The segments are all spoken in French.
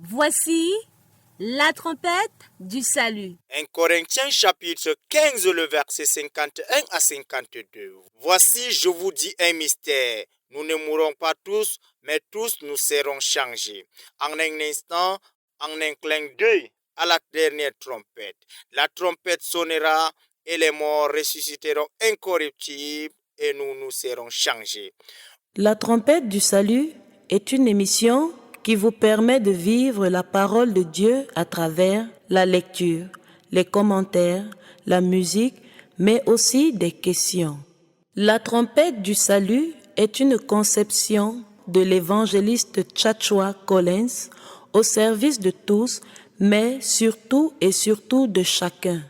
Voici la trompette du salut. 1 Corinthiens chapitre 15, le verset 51 à 52. Voici, je vous dis un mystère. Nous ne mourrons pas tous, mais tous nous serons changés. En un instant, en un clin d'œil, à la dernière trompette. La trompette sonnera et les morts ressusciteront incorruptibles et nous serons changés. La trompette du salut est une émission qui vous permet de vivre la parole de Dieu à travers la lecture, les commentaires, la musique, mais aussi des questions. La trompette du salut est une conception de l'évangéliste Joshua Collins au service de tous, mais surtout et surtout de chacun.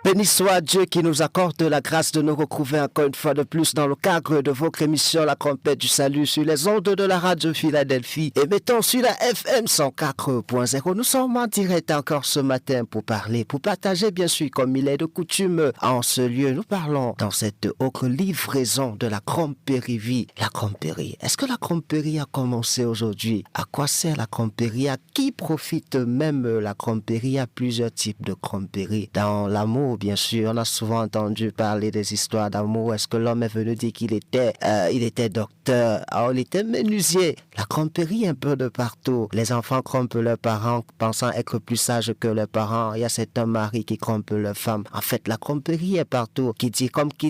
Béni soit Dieu qui nous accorde la grâce de nous retrouver encore une fois de plus dans le cadre de votre émission La Trompette du Salut sur les ondes de la radio Philadelphie et mettons sur la FM 104.0. Nous sommes en direct encore ce matin pour parler, pour partager bien sûr comme il est de coutume en ce lieu. Nous parlons dans cette autre livraison de la Crompérie. La Crompérie. Est-ce que la Crompérie a commencé aujourd'hui? À quoi sert la Crompérie? À qui profite même la Crompérie? Il y a plusieurs types de Crompérie. Dans l'amour, bien sûr, on a souvent entendu parler des histoires d'amour. Est-ce que l'homme est venu dire qu'il était docteur? Il était menuisier. La Crompérie un peu de partout. Les enfants crompent leurs parents pensant être plus sages que leurs parents. Il y a certains maris qui crompent leurs femmes. En fait, la Crompérie est partout. Qui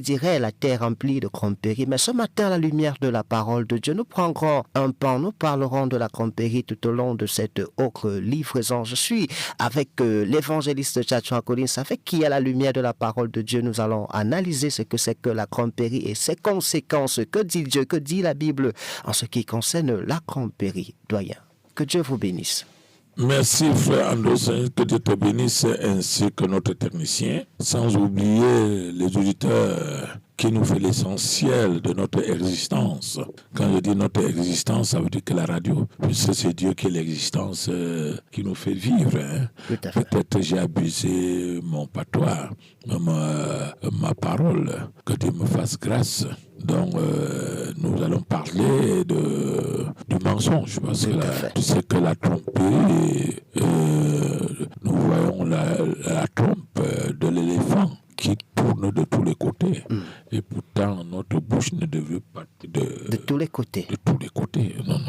dirait la terre remplie de Crompérie. Mais ce matin, à la lumière de la parole de Dieu, nous prendrons un pan. Nous parlerons de la Crompérie tout au long de cette autre livraison. Je suis avec l'évangéliste Joshua Collins, avec qui à la lumière de la parole de Dieu, nous allons analyser ce que c'est que la Crompérie et ses conséquences. Que dit Dieu, que dit la Bible en ce qui concerne la Crompérie. Doyen, que Dieu vous bénisse. Merci frère Anderson, que Dieu te bénisse ainsi que notre technicien, sans oublier les auditeurs qui nous fait l'essentiel de notre existence. Quand je dis notre existence, ça veut dire que la radio, puisque c'est Dieu qui est l'existence qui nous fait vivre. Hein. Peut-être j'ai abusé mon patois, ma parole, que Dieu me fasse grâce. Donc, nous allons parler du mensonge, parce que tu sais que la tromperie, nous voyons la trompe de l'éléphant qui tourne de tous les côtés. Et pourtant, notre bouche ne devait pas de tous les côtés. De tous les côtés. Non.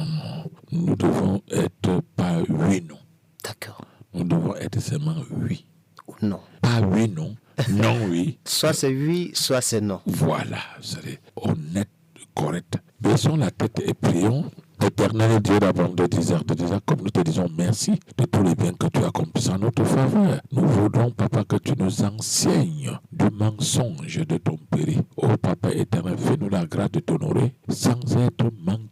Nous devons être pas oui, non. D'accord. Nous devons être seulement oui. Ou non. Pas oui, non. Non, oui. Soit c'est oui, soit c'est non. Voilà. C'est honnête, correct. Baissons la tête et prions. Éternel Dieu d'abondance de désert, comme nous te disons merci de tous les biens que tu as accomplis en notre faveur. Nous voudrons, Papa, que tu nous enseignes du mensonge de ton péri. Oh Papa éternel, fais-nous la grâce de t'honorer sans être menteur.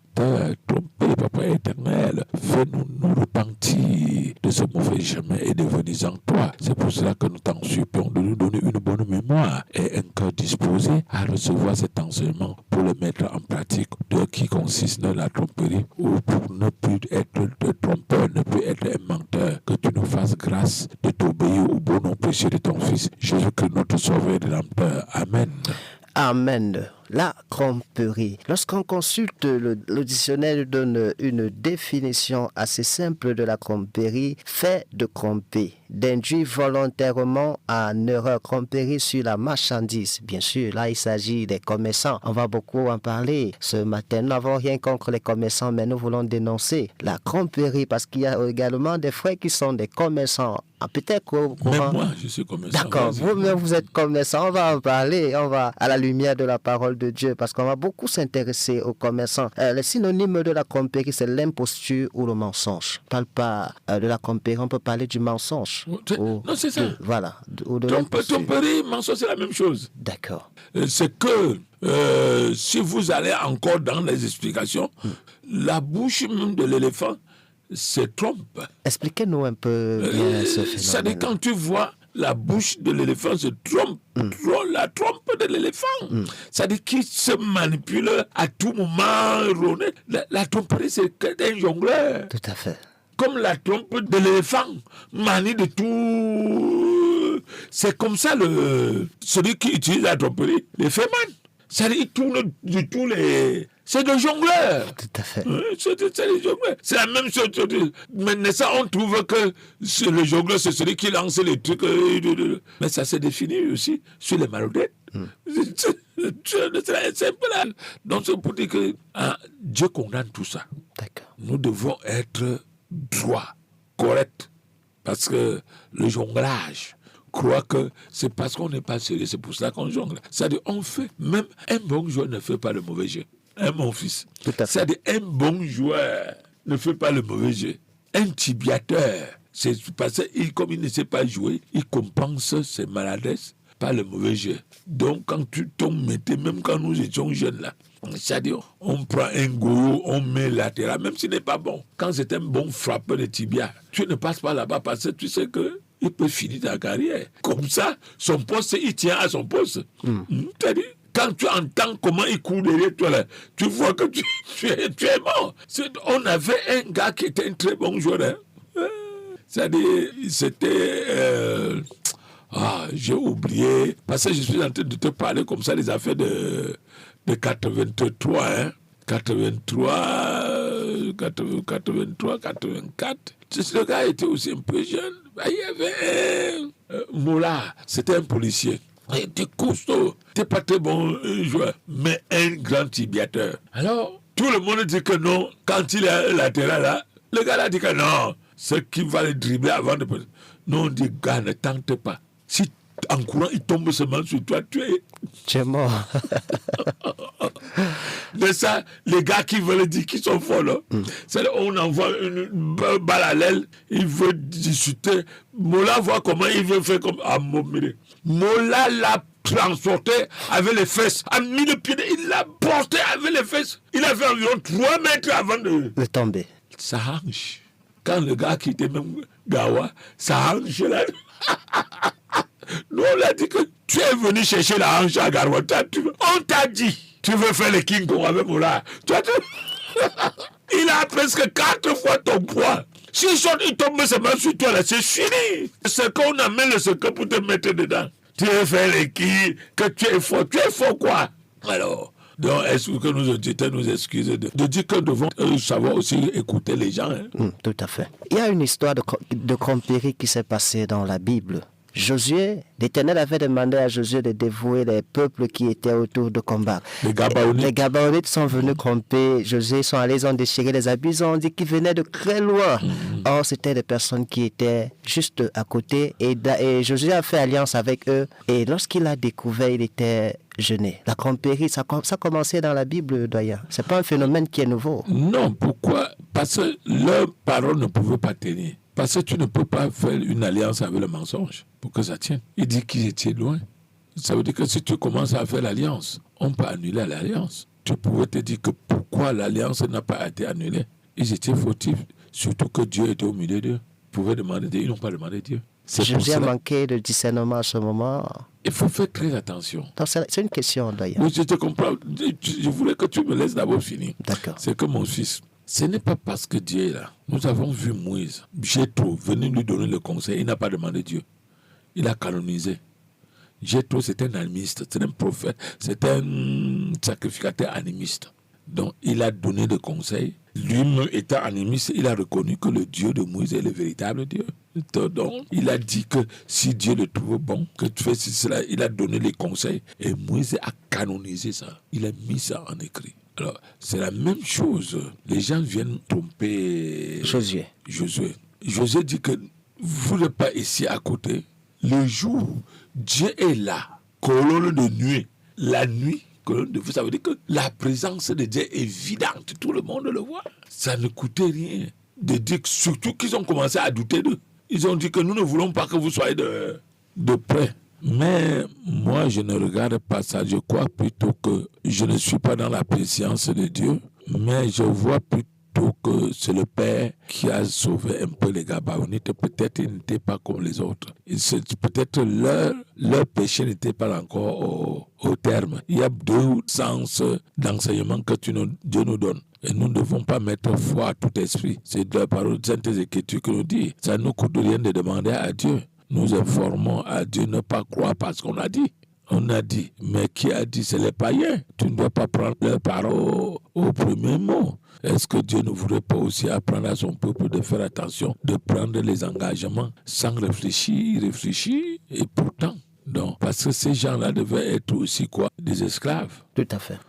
Tromper, Papa éternel, fais-nous nous repentir de ce mauvais chemin et de venir en toi. C'est pour cela que nous t'en supplions de nous donner une bonne mémoire et un cœur disposé à recevoir cet enseignement pour le mettre en pratique, de qui consiste la tromperie, ou pour ne plus être de trompeur, ne plus être un menteur, que tu nous fasses grâce de t'obéir au bon nom précieux de ton Fils, Jésus-Christ, notre Sauveur et Rédempteur. Amen. Amen. La tromperie. Lorsqu'on consulte le dictionnaire, donne une définition assez simple de la tromperie: fait de tromper, d'induire volontairement en erreur, tromperie sur la marchandise. Bien sûr, là il s'agit des commerçants. On va beaucoup en parler ce matin. Nous n'avons rien contre les commerçants, mais nous voulons dénoncer la tromperie parce qu'il y a également des frères qui sont des commerçants. Peut-être qu'au courant... Même moi, je suis commerçant. D'accord, vous-même vous êtes commerçant. On va en parler, on va à la lumière de la parole de Dieu parce qu'on va beaucoup s'intéresser aux commerçants. Le synonyme de la tromperie, c'est l'imposture ou le mensonge. On ne parle pas de la tromperie, on peut parler du mensonge. Non, c'est ça. Voilà. Ou de l'imposture. Tromperie, mensonge, c'est la même chose. D'accord. C'est que si vous allez encore dans les explications, la bouche même de l'éléphant se trompe. Expliquez-nous un peu bien ce phénomène. Ça dit, quand tu vois la bouche de l'éléphant se trompe, la trompe de l'éléphant, ça dit qu'il se manipule à tout moment. La tromperie, c'est un jongleur. Tout à fait. Comme la trompe de l'éléphant manie de tout. C'est comme ça celui qui utilise la tromperie, les fémins. Ça dit, il tourne de tous les... C'est des jongleurs. Tout à fait. C'est des jongleurs. C'est la même chose. Mais ça, on trouve que le jongleur, c'est celui qui lance les trucs. Mais ça s'est défini aussi sur les marionnettes. C'est un peu là. Donc, c'est pour dire que Dieu condamne tout ça. D'accord. Nous devons être droits, corrects. Parce que le jonglage, croit que c'est parce qu'on n'est pas sérieux, c'est pour cela qu'on jongle. C'est-à-dire, on fait, même un bon joueur ne fait pas le mauvais jeu. Mon fils. C'est-à-dire, un bon joueur ne fait pas le mauvais jeu. Un tibiateur, c'est parce qu'il, comme il ne sait pas jouer, il compense ses maladresses par le mauvais jeu. Donc, quand tu tombes, même quand nous étions jeunes là, c'est-à-dire, on prend un goulot, on met latéral, même s'il n'est pas bon. Quand c'est un bon frappeur de tibia, tu ne passes pas là-bas parce que tu sais que il peut finir ta carrière. Comme ça, son poste, il tient à son poste. C'est-à-dire, quand tu entends comment il court derrière toi, là, tu vois que tu es mort. On avait un gars qui était un très bon joueur. C'est-à-dire, c'était... j'ai oublié, parce que je suis en train de te parler comme ça des affaires de 83, hein. 83, 84. Ce gars était aussi un peu jeune. Il y avait Mola, c'était un policier. Il était costaud, il n'était pas très bon joueur, mais un grand tibiateur. Alors, tout le monde dit que non, quand il est latéral là, le gars là dit que non, c'est qu'il va le dribbler avant de... Non, on dit, gars, ne tente pas. Si en courant, il tombe seulement sur toi, tu es mort. Mais ça, les gars qui veulent dire qu'ils sont forts, là, c'est on envoie une balle à l'aile, il veut discuter. Mola voit comment il veut faire comme à Momire. Mola l'a transporté avec les fesses, a mis le pied, il l'a porté avec les fesses. Il a fait environ 3 mètres avant de tomber. Ça hanche. Quand le gars quittait même Gawa, ça hanche là. Nous, on l'a dit que tu es venu chercher la hanche à Gawa. On t'a dit, tu veux faire le King Kong avec Mola. Il a presque 4 fois ton poids. Si il tombe seulement sur toi, là, c'est fini. C'est qu'on amène le secret pour te mettre dedans. Tu veux faire le King, que tu es fort. Tu es fort quoi? Alors, donc, est-ce que nos auditeurs nous excusent de dire que nous devons savoir aussi écouter les gens, hein? Tout à fait. Il y a une histoire de tromperie qui s'est passée dans la Bible. Josué, l'Éternel avait demandé à Josué de dévouer les peuples qui étaient autour de combat. Les Gabaonites sont venus tromper Josué, ils sont allés, ils ont déchiré les habits, ils ont dit qu'ils venaient de très loin. Or, c'était des personnes qui étaient juste à côté et Josué a fait alliance avec eux. Et lorsqu'il a découvert, il était gêné. La tromperie, ça commençait dans la Bible, doyen. Ce n'est pas un phénomène qui est nouveau. Non, pourquoi? Parce que leurs paroles ne pouvaient pas tenir. Parce que tu ne peux pas faire une alliance avec le mensonge pour que ça tienne. Il dit qu'ils étaient loin. Ça veut dire que si tu commences à faire l'alliance, on peut annuler l'alliance. Tu pouvais te dire que pourquoi l'alliance n'a pas été annulée. Ils étaient fautifs, surtout que Dieu était au milieu d'eux. Ils pouvaient demander Dieu, ils n'ont pas demandé Dieu. Jésus a manqué de discernement à ce moment. Il faut faire très attention. Donc, c'est une question d'ailleurs. Oui, je te comprends. Je voulais que tu me laisses d'abord finir. D'accord. C'est que mon fils, ce n'est pas parce que Dieu est là. Nous avons vu Moïse, Jéthro, venir lui donner le conseil. Il n'a pas demandé Dieu. Il a canonisé. Jéthro, c'est un animiste, c'est un prophète, c'est un sacrificateur animiste. Donc, il a donné des conseils. Lui-même étant animiste, il a reconnu que le Dieu de Moïse est le véritable Dieu. Donc, il a dit que si Dieu le trouve bon, que tu fais cela, il a donné les conseils. Et Moïse a canonisé ça. Il a mis ça en écrit. Alors, c'est la même chose. Les gens viennent tromper Josué. Josué dit que vous n'êtes pas ici à côté. Le jour, Dieu est là, colonne de nuit. La nuit, colonne de feu, ça veut dire que la présence de Dieu est évidente. Tout le monde le voit. Ça ne coûtait rien de dire, surtout qu'ils ont commencé à douter d'eux. Ils ont dit que nous ne voulons pas que vous soyez de près. Mais moi, je ne regarde pas ça. Je crois plutôt que je ne suis pas dans la préscience de Dieu, mais je vois plutôt que c'est le Père qui a sauvé un peu les Gabaonites. Peut-être ils n'étaient pas comme les autres. Peut-être leur péché n'était pas encore au terme. Il y a deux sens d'enseignement que Dieu nous donne. Et nous ne devons pas mettre foi à tout esprit. C'est de la parole de Sainte Écriture qui nous dit. Ça ne nous coûte rien de demander à Dieu. Nous informons à Dieu ne pas croire parce qu'on a dit. On a dit. Mais qui a dit? C'est les païens. Tu ne dois pas prendre leur parole au premier mot. Est-ce que Dieu ne voudrait pas aussi apprendre à son peuple de faire attention, de prendre les engagements sans réfléchir, et pourtant, non. Parce que ces gens-là devaient être aussi quoi? Des esclaves. Tout à fait.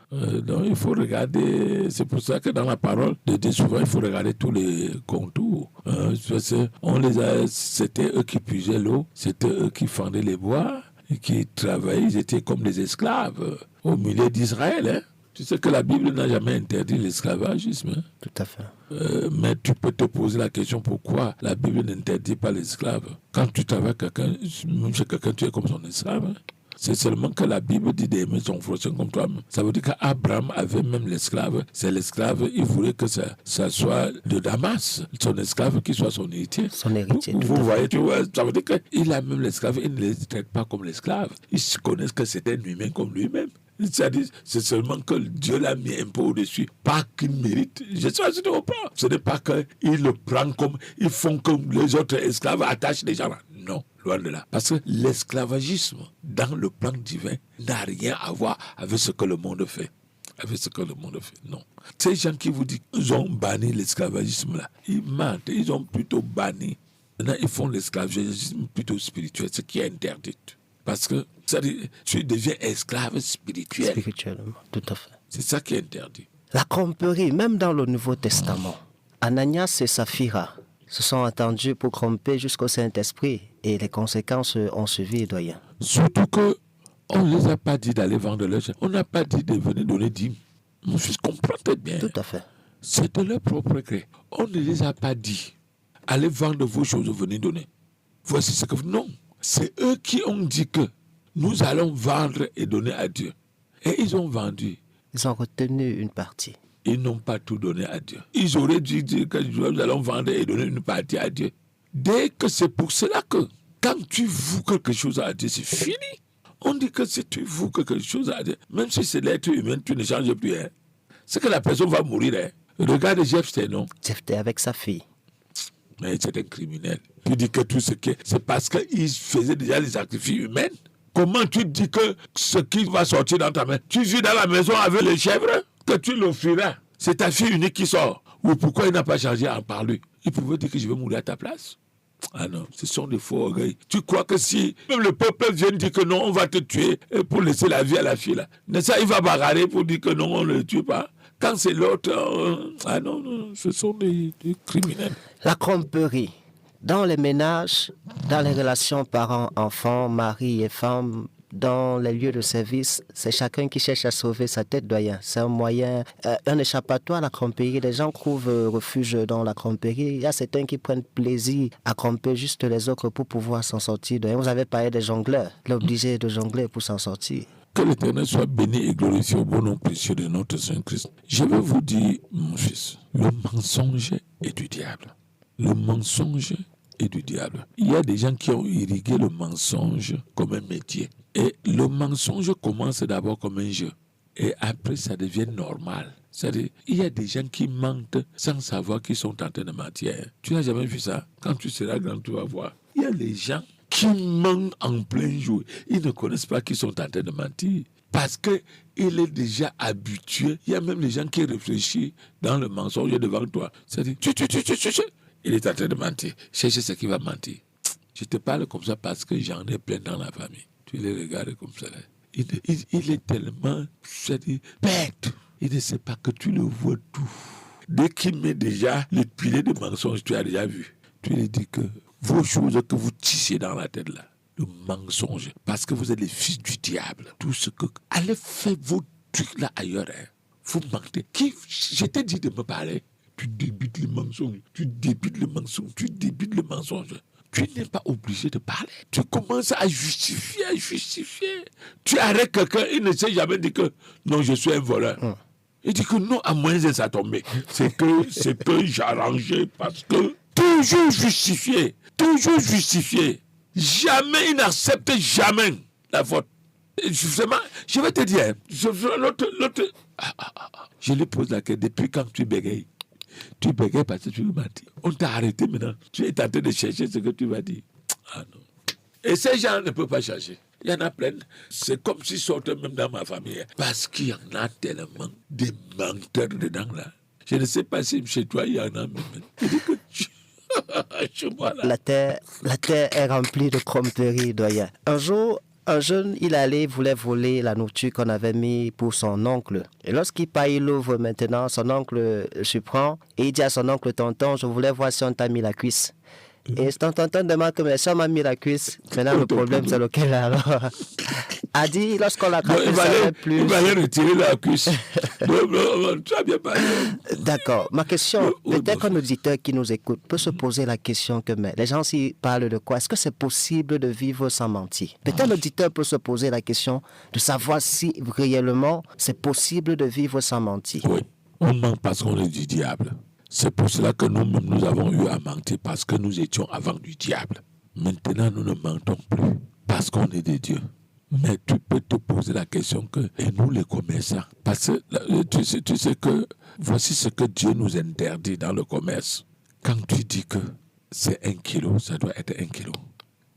Donc il faut regarder, c'est pour ça que dans la parole de Dieu, souvent il faut regarder tous les contours. C'était eux qui puisaient l'eau, c'était eux qui fendaient les bois, et qui travaillaient, ils étaient comme des esclaves au milieu d'Israël. Hein. Tu sais que la Bible n'a jamais interdit l'esclavagisme. Hein? Tout à fait. Mais tu peux te poser la question pourquoi la Bible n'interdit pas l'esclave. Quand tu travailles quelqu'un, même chez quelqu'un, tu es comme son esclave. Hein? C'est seulement que la Bible dit d'aimer son prochain comme toi-même. Ça veut dire qu'Abraham avait même l'esclave. C'est l'esclave, il voulait que ça soit de Damas, son esclave qui soit son héritier. Son héritier. Vous voyez, ça veut dire qu'il a même l'esclave, il ne les traite pas comme l'esclave. Ils se connaissent que c'est un humain comme lui-même. C'est-à-dire, c'est seulement que Dieu l'a mis un peu au-dessus. Pas qu'il mérite. Je sais pas si tu comprends. Ce n'est pas qu'il le prend comme, ils font comme les autres esclaves, attachent les gens là. Non, loin de là. Parce que l'esclavagisme, dans le plan divin, n'a rien à voir avec ce que le monde fait. Non. Ces gens qui vous disent qu'ils ont banni l'esclavagisme là, ils mentent. Ils ont plutôt banni. Maintenant, ils font l'esclavagisme plutôt spirituel, ce qui est interdit. Parce que tu deviens esclave spirituel. Spirituellement, tout à fait. C'est ça qui est interdit. La tromperie, même dans le Nouveau Testament. Ananias et Saphira se sont entendus pour tromper jusqu'au Saint-Esprit et les conséquences ont suivi, doyen. Surtout qu'on ne les a pas dit d'aller vendre leur chair. On n'a pas dit de venir donner dîmes. Mon fils, comprends bien. Tout à fait. C'est de leur propre gré. On ne les a pas dit. Allez vendre vos choses, venez donner. Voici ce que... Non. C'est eux qui ont dit que nous allons vendre et donner à Dieu. Et ils ont vendu. Ils ont retenu une partie. Ils n'ont pas tout donné à Dieu. Ils auraient dû dire que nous allons vendre et donner une partie à Dieu. Dès que c'est pour cela que quand tu voues quelque chose à Dieu, c'est fini. On dit que si tu voues quelque chose à Dieu, même si c'est l'être humain, tu ne changes plus. Hein. C'est que la personne va mourir. Hein. Regarde Jephthé, non? Jephthé avec sa fille. Mais c'est un criminel. Tu dis que tout ce qui est... C'est parce qu'il faisait déjà les sacrifices humains. Comment tu dis que ce qui va sortir dans ta main, tu vis dans la maison avec les chèvres, que tu l'offriras. C'est ta fille unique qui sort. Ou pourquoi il n'a pas changé en parler? Il pouvait dire que je vais mourir à ta place. Ah non, ce sont des faux orgueils. Tu crois que si même le peuple vient dire que non, on va te tuer pour laisser la vie à la fille là. Mais ça, il va bagarrer pour dire que non, on ne le tue pas. Quand c'est l'autre, ah non, ce sont des criminels. La tromperie. Dans les ménages, dans les relations parents-enfants, mari et femme, dans les lieux de service, c'est chacun qui cherche à sauver sa tête, doyen. C'est un moyen, un échappatoire à la tromperie. Les gens trouvent refuge dans la tromperie. Il y a certains qui prennent plaisir à tromper juste les autres pour pouvoir s'en sortir. Doyen, vous avez parlé des jongleurs, l'obligé de jongler pour s'en sortir. Que l'Éternel soit béni et glorifié au bon nom précieux de notre Saint Christ. Je vais vous dire, mon fils, le mensonge est du diable. Le mensonge est du diable. Il y a des gens qui ont irrigué le mensonge comme un métier. Et le mensonge commence d'abord comme un jeu. Et après, ça devient normal. C'est-à-dire, il y a des gens qui mentent sans savoir qu'ils sont en train de mentir. Tu n'as jamais vu ça? Quand tu seras grand, tu vas voir. Il y a des gens qui qui mentent en plein jour. Ils ne connaissent pas qu'ils sont en train de mentir. Parce qu'il est déjà habitué. Il y a même les gens qui réfléchissent dans le mensonge devant toi. C'est-à-dire, il est en train de mentir. Cherchez ce qui va mentir. Je te parle comme ça parce que j'en ai plein dans la famille. Tu les regardes comme ça. Il est tellement, c'est-à-dire, bête. Il ne sait pas que tu le vois tout. Dès qu'il met déjà le pilier de mensonge, tu as déjà vu. Tu lui dis que vos choses que vous tissez dans la tête là, le mensonge, parce que vous êtes les fils du diable. Tout ce que... Allez faire vos trucs là ailleurs. Hein. Vous mentez. Je t'ai dit de me parler. Tu débites le mensonge. Tu débites le mensonge. Tu débites le mensonge. Tu n'es pas obligé de parler. Tu commences à justifier. Tu arrêtes quelqu'un, il ne sait jamais dire que non, je suis un voleur. Il dit que non, à moins de ça tomber. C'est que j'ai arrangé parce que toujours justifié. Jamais, il n'accepte jamais la faute. Justement, je vais te dire, l'autre, je lui pose la question, depuis quand tu bégayes? Tu bégayes parce que tu veux mentir. On t'a arrêté maintenant. Tu es tenté de chercher ce que tu vas dire. Ah non. Et ces gens ne peuvent pas changer. Il y en a plein. C'est comme s'ils sortaient même dans ma famille. Parce qu'il y en a tellement des menteurs dedans là. Je ne sais pas si chez toi il y en a même. Il dit que la terre est remplie de tromperies, doyen. Un jour, un jeune, voulait voler la nourriture qu'on avait mis pour son oncle. Et lorsqu'il part, il ouvre maintenant, son oncle surprend et il dit à son oncle, tonton, je voulais voir si on t'a mis la cuisse. Et ton tonton demande que si on m'a mis la cuisse, maintenant le problème c'est lequel alors? A dit, lorsqu'on l'a cassé, il va aller retirer la cuisse. Tu as bien parlé. D'accord. Ma question, peut-être qu'un auditeur qui nous écoute peut se poser la question que les gens s'y parlent de quoi? Est-ce que c'est possible de vivre sans mentir? Peut-être l'auditeur peut se poser la question de savoir si réellement c'est possible de vivre sans mentir. Oui, on ment parce qu'on est du diable. C'est pour cela que nous-mêmes, nous avons eu à mentir parce que nous étions avant du diable. Maintenant, nous ne mentons plus parce qu'on est des dieux. Mais tu peux te poser la question que, et nous les commerçants, parce que tu sais que voici ce que Dieu nous interdit dans le commerce. Quand tu dis que c'est 1 kilo, ça doit être 1 kilo.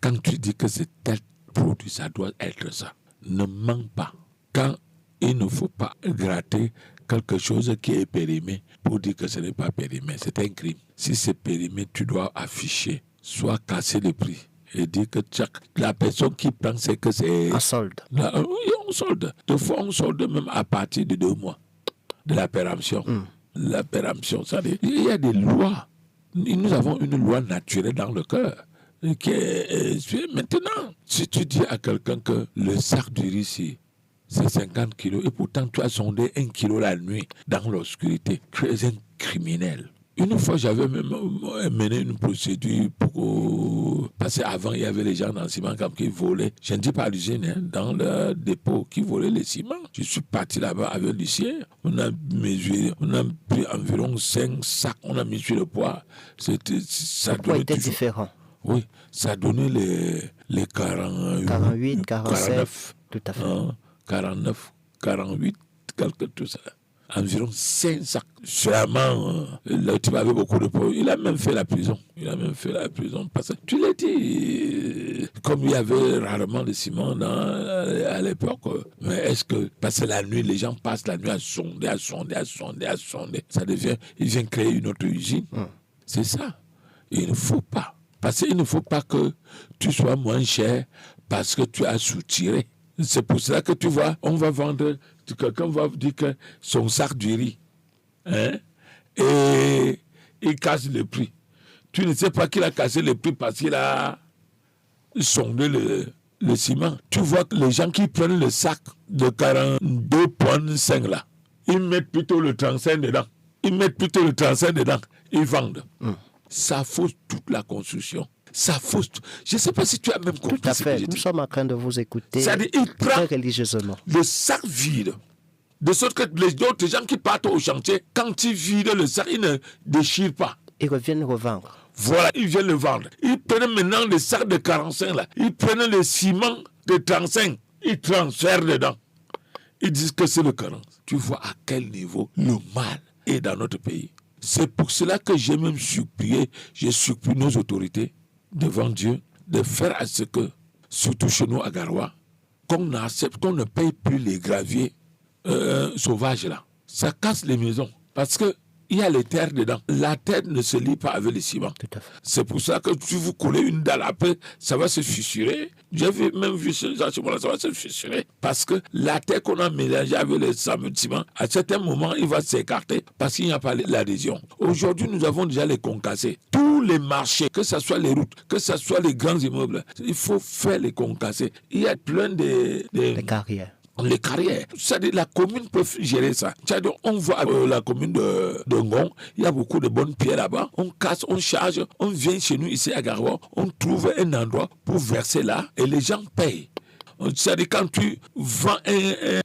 Quand tu dis que c'est tel produit, ça doit être ça. Ne mens pas. Quand il ne faut pas gratter quelque chose qui est périmé pour dire que ce n'est pas périmé, c'est un crime. Si c'est périmé, tu dois afficher, soit casser le prix et dire que la personne qui prend, c'est que c'est... En solde. Oui, en solde. Des fois, on solde même à partir de 2 mois de la péremption. La péremption, ça dit, il y a des lois. Nous avons une loi naturelle dans le cœur. Maintenant, si tu dis à quelqu'un que le sac du riz ici, c'est 50 kilos, et pourtant tu as sondé 1 kilo la nuit dans l'obscurité, tu es un criminel. Une fois, j'avais même mené une procédure pour... Parce qu'avant, il y avait les gens dans le ciment qui volaient. Je ne dis pas l'usine, hein, dans le dépôt, qui volaient les ciments. Je suis parti là-bas avec l'huissier. On a mesuré, on a pris environ 5 sacs, on a mis sur le poids. Le poids était différent. Oui, ça donnait les 48, 47, 49, tout à fait. 49, 48, quelque tout ça. Environ 5 sacs. Sûrement, le type avait beaucoup de poids. Il a même fait la prison. Parce que tu l'as dit, comme il y avait rarement de ciment à l'époque. Mais est-ce que, parce que la nuit, les gens passent la nuit à sonder. Ça devient, ils viennent créer une autre usine. C'est ça. Il ne faut pas. Parce qu'il ne faut pas que tu sois moins cher parce que tu as soutiré. C'est pour cela que tu vois, on va vendre, quelqu'un va dire que son sac du riz, hein, et il casse le prix. Tu ne sais pas qu'il a cassé le prix parce qu'il a sondé le ciment. Tu vois que les gens qui prennent le sac de 42,5 là, ils mettent plutôt le 35 dedans. Ils vendent. Ça fausse toute la construction. Ça fausse. Je ne sais pas si tu as même compris. Tout à fait. Nous sommes en train de vous écouter. C'est-à-dire, il prend religieusement le sac vide. De sorte que les autres gens qui partent au chantier, quand ils vident le sac, ils ne déchirent pas. Ils reviennent revendre. Voilà, ils viennent le vendre. Ils prennent maintenant le sac de 45 là. Ils prennent le ciment de 35. Ils transfèrent dedans. Ils disent que c'est le 40. Tu vois à quel niveau le mal est dans notre pays. C'est pour cela que j'ai même supplié, j'ai supplié nos autorités devant Dieu de faire à ce que, surtout chez nous à Garoua, qu'on accepte, qu'on ne paye plus les graviers sauvages là. Ça casse les maisons parce que il y a les terres dedans. La terre ne se lie pas avec le ciment. Tout à fait. C'est pour ça que si vous collez une dalle après, ça va se fissurer. J'ai même vu ça va se fissurer. Parce que la terre qu'on a mélangée avec le ciment, à certains moments, il va s'écarter parce qu'il n'y a pas l'adhésion. Aujourd'hui, nous avons déjà les concassés. Tous les marchés, que ce soit les routes, que ce soit les grands immeubles, il faut faire les concassés. Il y a plein de carrières. Les carrières. C'est-à-dire la commune peut gérer ça. C'est-à-dire on voit la commune de Ngon, il y a beaucoup de bonnes pierres là-bas. On casse, on charge, on vient chez nous ici à Garoua, on trouve un endroit pour verser là et les gens payent. C'est-à-dire quand tu vends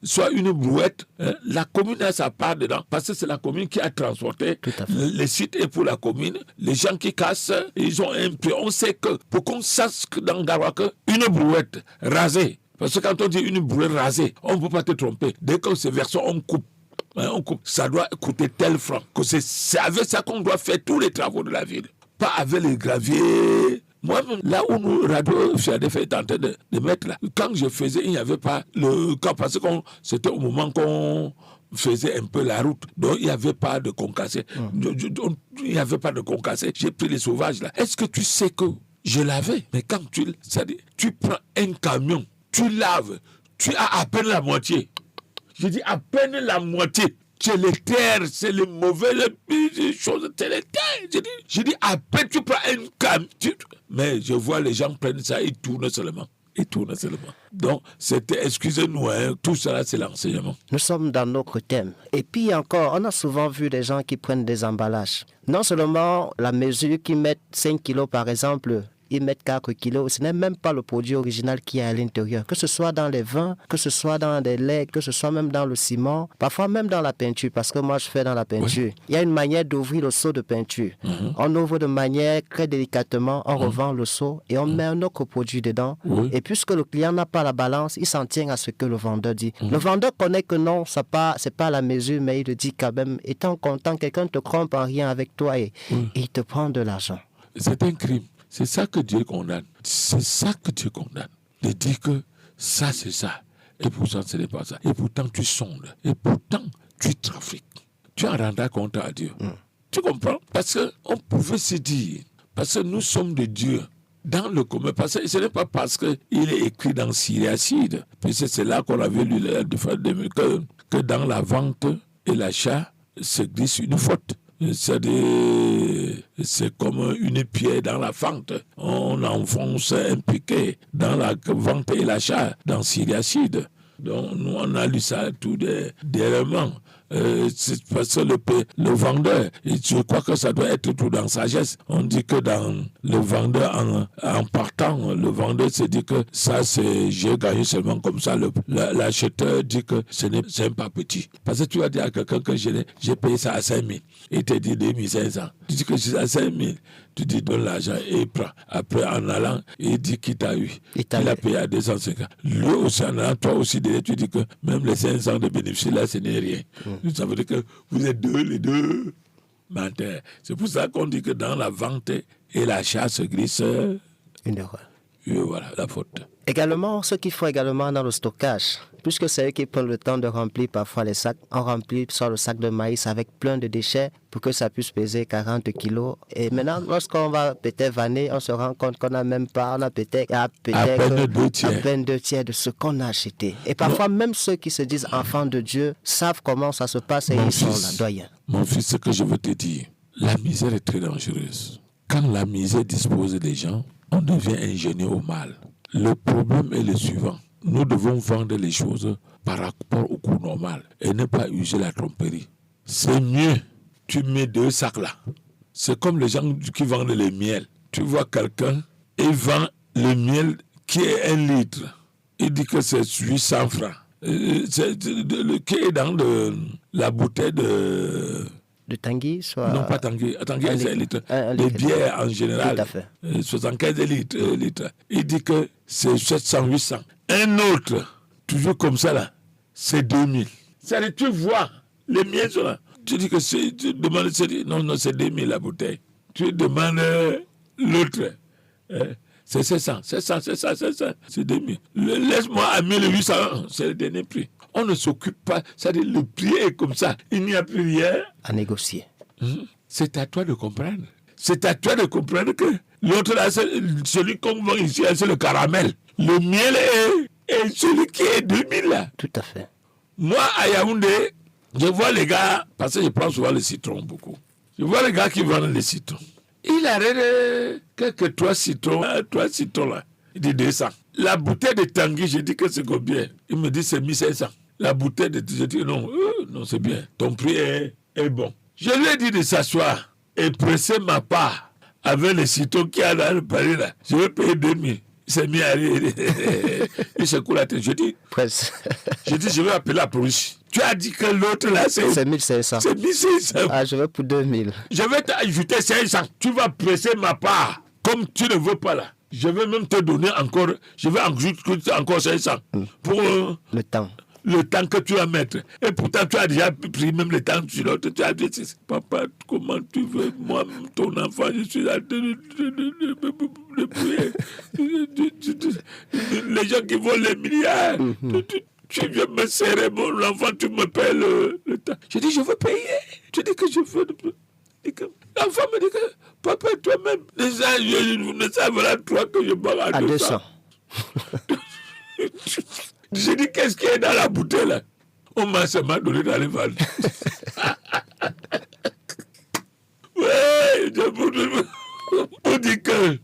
soit une brouette, la commune a sa part dedans parce que c'est la commune qui a transporté. Le site est pour la commune. Les gens qui cassent, ils ont un prix. On sait que pour qu'on sache dans Garoua qu'une brouette rasée, parce que quand on dit une brouette rasée, on ne peut pas te tromper. Dès qu'on se verse, on coupe. Ça doit coûter tel franc. Que c'est avec ça qu'on doit faire tous les travaux de la ville. Pas avec les graviers. Moi, là où nous, Radio FADF est en train de mettre là, quand je faisais, il n'y avait pas le camp. Parce que c'était au moment qu'on faisait un peu la route. Donc, il n'y avait pas de concassé. Il n'y avait pas de concassé. J'ai pris les sauvages là. Est-ce que tu sais que je l'avais? Mais quand tu prends un camion, tu laves, tu as à peine la moitié. Je dis à peine la moitié. C'est les terres, c'est les mauvaises choses, c'est les terres. Je dis à peine tu prends un camion. Mais je vois les gens prennent ça, ils tournent seulement. Donc, c'était, excusez-nous, tout ça, c'est l'enseignement. Nous sommes dans notre thème. Et puis encore, on a souvent vu des gens qui prennent des emballages. Non seulement la mesure qu'ils mettent 5 kilos, par exemple, ils mettent 4 kilos. Ce n'est même pas le produit original qui est à l'intérieur. Que ce soit dans les vins, que ce soit dans des laits, que ce soit même dans le ciment, parfois même dans la peinture, parce que moi je fais dans la peinture. Oui. Il y a une manière d'ouvrir le seau de peinture. On ouvre de manière très délicatement, on revend le seau et on met un autre produit dedans. Oui. Et puisque le client n'a pas la balance, il s'en tient à ce que le vendeur dit. Le vendeur connaît que non, c'est pas la mesure, mais il le dit quand même. Étant content, quelqu'un te trompe en rien avec toi et il te prend de l'argent. C'est un crime. C'est ça que Dieu condamne. C'est ça que Dieu condamne. De dire que ça, c'est ça. Et pourtant, ce n'est pas ça. Et pourtant, tu sondes. Et pourtant, tu trafiques. Tu en rendras compte à Dieu. Tu comprends? Parce qu'on pouvait se dire, parce que nous sommes de Dieu dans le commun. Parce que ce n'est pas parce qu'il est écrit dans Syriacide, puisque c'est là qu'on avait lu que dans la vente et l'achat se glisse une faute. C'est comme une pierre dans la fente. On enfonce un piquet dans la vente et l'achat, dans Syriacide. Donc, nous, on a lu ça tout dernièrement. C'est parce que le vendeur, je crois que ça doit être tout dans sagesse. On dit que dans le vendeur, en partant, le vendeur se dit que ça, j'ai gagné seulement comme ça. L'acheteur dit que c'est pas petit. Parce que tu vas dire à quelqu'un que j'ai payé ça à 5 000. Il te dit 2 500. Tu dis que c'est à 5 000. Tu dis donne l'argent et il prend. Après, en allant, il dit qu'il t'a eu. Il a payé à 250. Lui aussi, en allant, toi aussi, tu dis que même les 500 de bénéfice, là, ce n'est rien. Ça veut dire que vous êtes les deux menteurs. C'est pour ça qu'on dit que dans la vente et l'achat se glisse une erreur. Voilà, la faute. Également, ce qu'il faut également dans le stockage, puisque c'est eux qui prennent le temps de remplir parfois les sacs, on remplit soit le sac de maïs avec plein de déchets pour que ça puisse peser 40 kilos. Et maintenant, lorsqu'on va peut-être vanner, on se rend compte qu'on n'a même pas, on a peut-être à peine 2 tiers de ce qu'on a acheté. Et parfois, même ceux qui se disent enfants de Dieu savent comment ça se passe et ils sont là, doyens. Mon fils, ce que je veux te dire, la misère est très dangereuse. Quand la misère dispose des gens, on devient ingénieux au mal. Le problème est le suivant. Nous devons vendre les choses par rapport au coût normal et ne pas user la tromperie. C'est mieux, tu mets 2 sacs là. C'est comme les gens qui vendent le miel. Tu vois quelqu'un, il vend le miel qui est 1 litre. Il dit que c'est 800 francs. Qui est dans la bouteille de Tanguy, soit... Non, pas Tanguy. Tanguy, c'est 1 litre. Les bières, en général, tout à fait. 75 litres. Il dit que c'est 700, 800. Un autre, toujours comme ça, là, c'est 2000. C'est-à-dire, tu vois, les miens sont là. Tu dis que c'est... Tu demandes... Non, c'est 2000 la bouteille. Tu demandes l'autre. C'est 700, c'est 2000. Laisse-moi à 1800, c'est le dernier prix. On ne s'occupe pas, c'est-à-dire le prix est comme ça. Il n'y a plus rien à négocier. C'est à toi de comprendre. C'est à toi de comprendre que l'autre là, celui qu'on vend ici, c'est le caramel. Le miel est celui qui est 2000 là. Tout à fait. Moi, à Yaoundé, je vois les gars, parce que je prends souvent le citron beaucoup. Je vois les gars qui vendent les citrons. Il arrête quelques 3 citrons là. Il dit 200. La bouteille de Tanguy, je dis que c'est combien? Il me dit c'est 1500. La bouteille de... Je dis non, non c'est bien. Ton prix est bon. Je lui ai dit de s'asseoir et presser ma part avec les citrons qu'il y a dans le panier là. Je vais payer 2000. Il s'est mis à rire. Il se coule la tête. Je dis, je vais appeler la police. Tu as dit que l'autre là, c'est 1500. C'est 1500. Ah, je vais pour 2000. Je vais t'ajouter 500. Tu vas presser ma part. Comme tu ne veux pas là. Je vais même te donner encore. Je vais ajouter encore 500. Pour le temps. Le temps que tu vas mettre. Et pourtant, tu as déjà pris même le temps sur l'autre. Tu as dit, papa, comment tu veux, moi, ton enfant, je suis en train de prier. Les gens qui volent les milliards. Tu viens me serrer, mon enfant, tu me paies le temps. Je dis, je veux payer. Je dis que je veux. L'enfant me dit que, papa, toi-même, déjà, ne savera toi que je bois à 200. J'ai dit, qu'est-ce qu'il y a dans la bouteille là? On m'a seulement donné dans les ventes. Ouais, on dit que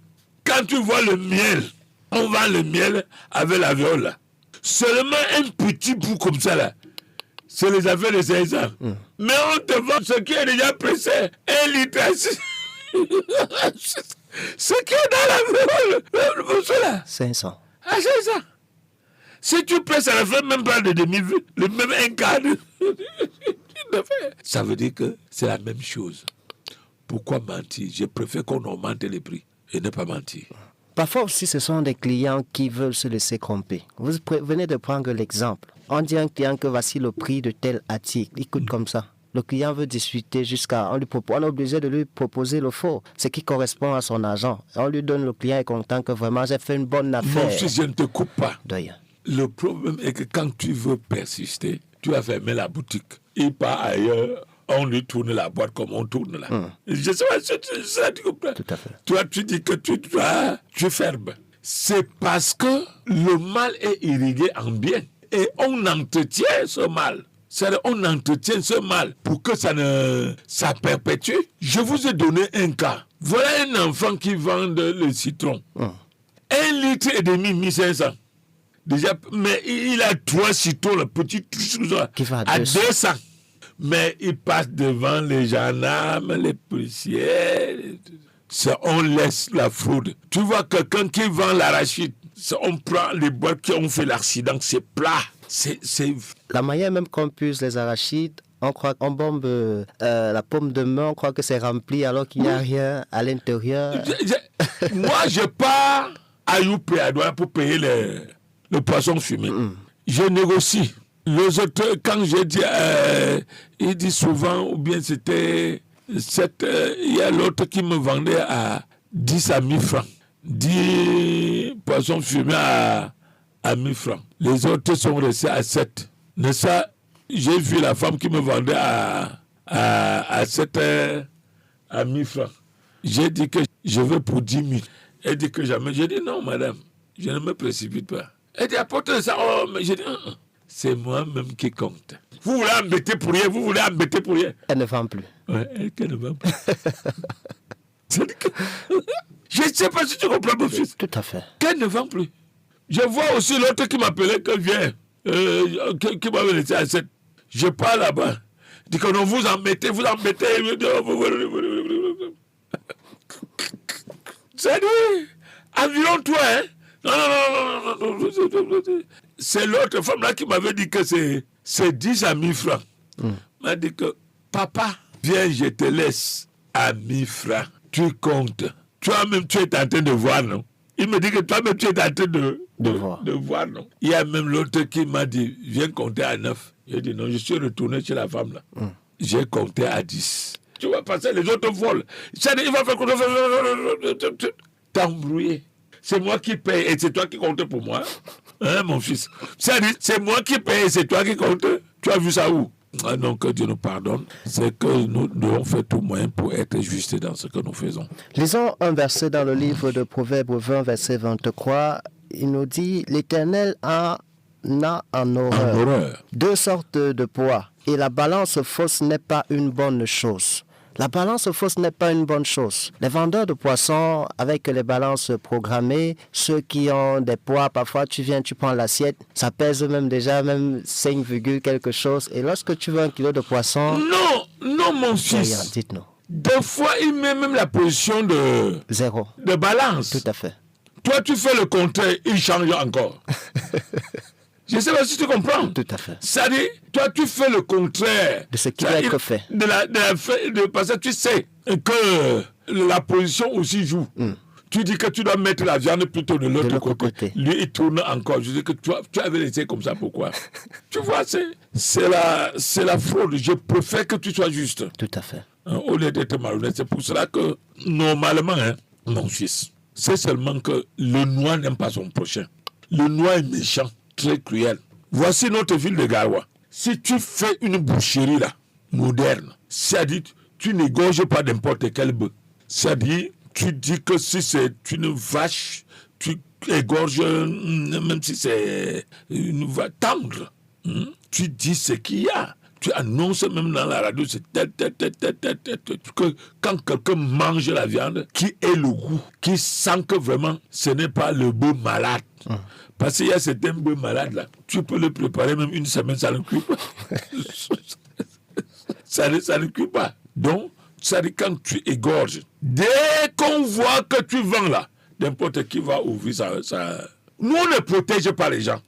quand tu vois le miel, on vend le miel avec la viole là. Seulement un petit bout comme ça là, c'est les affaires de 500. Mais on te vend ce qui est déjà pressé, 1 litre. Ce qui est dans la viole, là. 500. Ah, 500. Si tu presses, ça ne fait même pas de demi, le même un quart. Ça veut dire que c'est la même chose. Pourquoi mentir? Je préfère qu'on augmente les prix et ne pas mentir. Parfois aussi, ce sont des clients qui veulent se laisser tromper. Vous venez de prendre l'exemple. On dit à un client que voici le prix de tel article. Il coûte comme ça. Le client veut discuter jusqu'à... On est obligé de lui proposer le faux, ce qui correspond à son argent. On lui donne, le client est content que vraiment j'ai fait une bonne affaire. Non, si je ne te coupe pas. Doyen. Le problème est que quand tu veux persister, tu vas fermer la boutique. Il part ailleurs, on lui tourne la boîte comme on tourne là. Je sais pas si ça tu comprends. Tout à fait. Toi, tu dis que tu fermes. C'est parce que le mal est irrigué en bien. Et on entretient ce mal. C'est-à-dire, on entretient ce mal pour que ça perpétue. Je vous ai donné un cas. Voilà un enfant qui vend le citron. 1,5 litre et demi, 1500. Déjà, mais il a 3 citrons, le petit qui va à 200. Mais il passe devant les gendarmes, les policiers. On laisse la fraude. Tu vois quelqu'un qui vend l'arachide, on prend les boîtes qui ont fait l'accident, c'est plat. C'est... La manière même qu'on puise les arachides, on croit qu'on bombe la pomme de main, on croit que c'est rempli alors qu'il n'y a rien à l'intérieur. Moi, je pars à Youpé, à Douala pour payer le poisson fumé. Je négocie. Les autres, quand je dis, il dit souvent, ou bien c'était... il y a l'autre qui me vendait à 10 à 1000 francs. 10 poissons fumés à 1000 francs. Les autres sont restés à 7. Mais ça, j'ai vu la femme qui me vendait à 7 à 1000 francs. J'ai dit que je veux pour 10 000. Elle dit que jamais. J'ai dit non, madame, je ne me précipite pas. Elle dit apportez ça. Oh, mais j'ai dit c'est moi-même qui compte. Vous voulez embêter pour rien, vous voulez embêter pour rien. Elle ne vend plus. Oui, elle ne vend plus. Je ne sais pas si tu comprends, mon fils. Tout à fait. Qu'elle ne vend plus. Je vois aussi l'autre qui m'appelait que vient, qui m'avait laissé à 7. Je pars là-bas. Je dis que non, vous embêtez. C'est-à-dire, environ toi, hein? Non. C'est l'autre femme là qui m'avait dit que c'est 10 à 1000 francs. M'a dit que, papa, viens, je te laisse à 1000 francs. Tu comptes. Toi-même, tu es en train de voir, non? Il me dit que toi-même, tu es en train de voir, non? Il y a même l'autre qui m'a dit, viens compter à 9. J'ai dit, non, je suis retourné chez la femme, là. J'ai compté à 10. Tu vas passer, les autres volent. Il va faire t'embrouiller. c'est moi qui paye et c'est toi qui compte pour moi. Hein, mon fils? C'est-à-dire, c'est moi qui paye et c'est toi qui compte. Tu as vu ça où? Donc, que Dieu nous pardonne. C'est que nous devons faire tout moyen pour être justes dans ce que nous faisons. Lisons un verset dans le livre de Proverbes 20, verset 23. Il nous dit, l'Éternel a en horreur 2 sortes de poids, et la balance fausse n'est pas une bonne chose. La balance fausse n'est pas une bonne chose. Les vendeurs de poissons avec les balances programmées, ceux qui ont des poids, parfois tu viens, tu prends l'assiette, ça pèse même déjà 5, quelque chose. Et lorsque tu veux 1 kilo de poisson... Non, mon fils. Dites-nous. Des fois, il met même la position de... 0. De balance. Tout à fait. Toi, tu fais le contraire, il change encore. Je ne sais pas si tu comprends. Tout à fait. C'est-à-dire, toi, tu fais le contraire. De ce qui doit être fait. Parce que tu sais que la position aussi joue. Tu dis que tu dois mettre la viande plutôt de l'autre côté. Lui, il tourne encore. Je dis que tu avais laissé comme ça, pourquoi? Tu vois, c'est la fraude. Je préfère que tu sois juste. Tout à fait. Au lieu d'être malhonnête. C'est pour cela que, normalement, mon fils, c'est seulement que le noir n'aime pas son prochain. Le noir est méchant, très cruel. Voici notre ville de Garoua. Si tu fais une boucherie là, moderne, c'est-à-dire tu n'égorges pas n'importe quel bœuf. C'est-à-dire, tu dis que si c'est une vache, tu égorges, même si c'est une vache tendre. Tu dis ce qu'il y a. Tu annonces même dans la radio, c'est que quand quelqu'un mange la viande, qui ait le goût, qui sent que vraiment ce n'est pas le bœuf malade. Parce qu'il y a certains bœufs malades là, tu peux le préparer même une semaine, ça ne cuit pas. ça ne cuit pas. Donc, ça dit quand tu égorges, dès qu'on voit que tu vends là, n'importe qui va ouvrir ça. Nous, on ne protège pas les gens.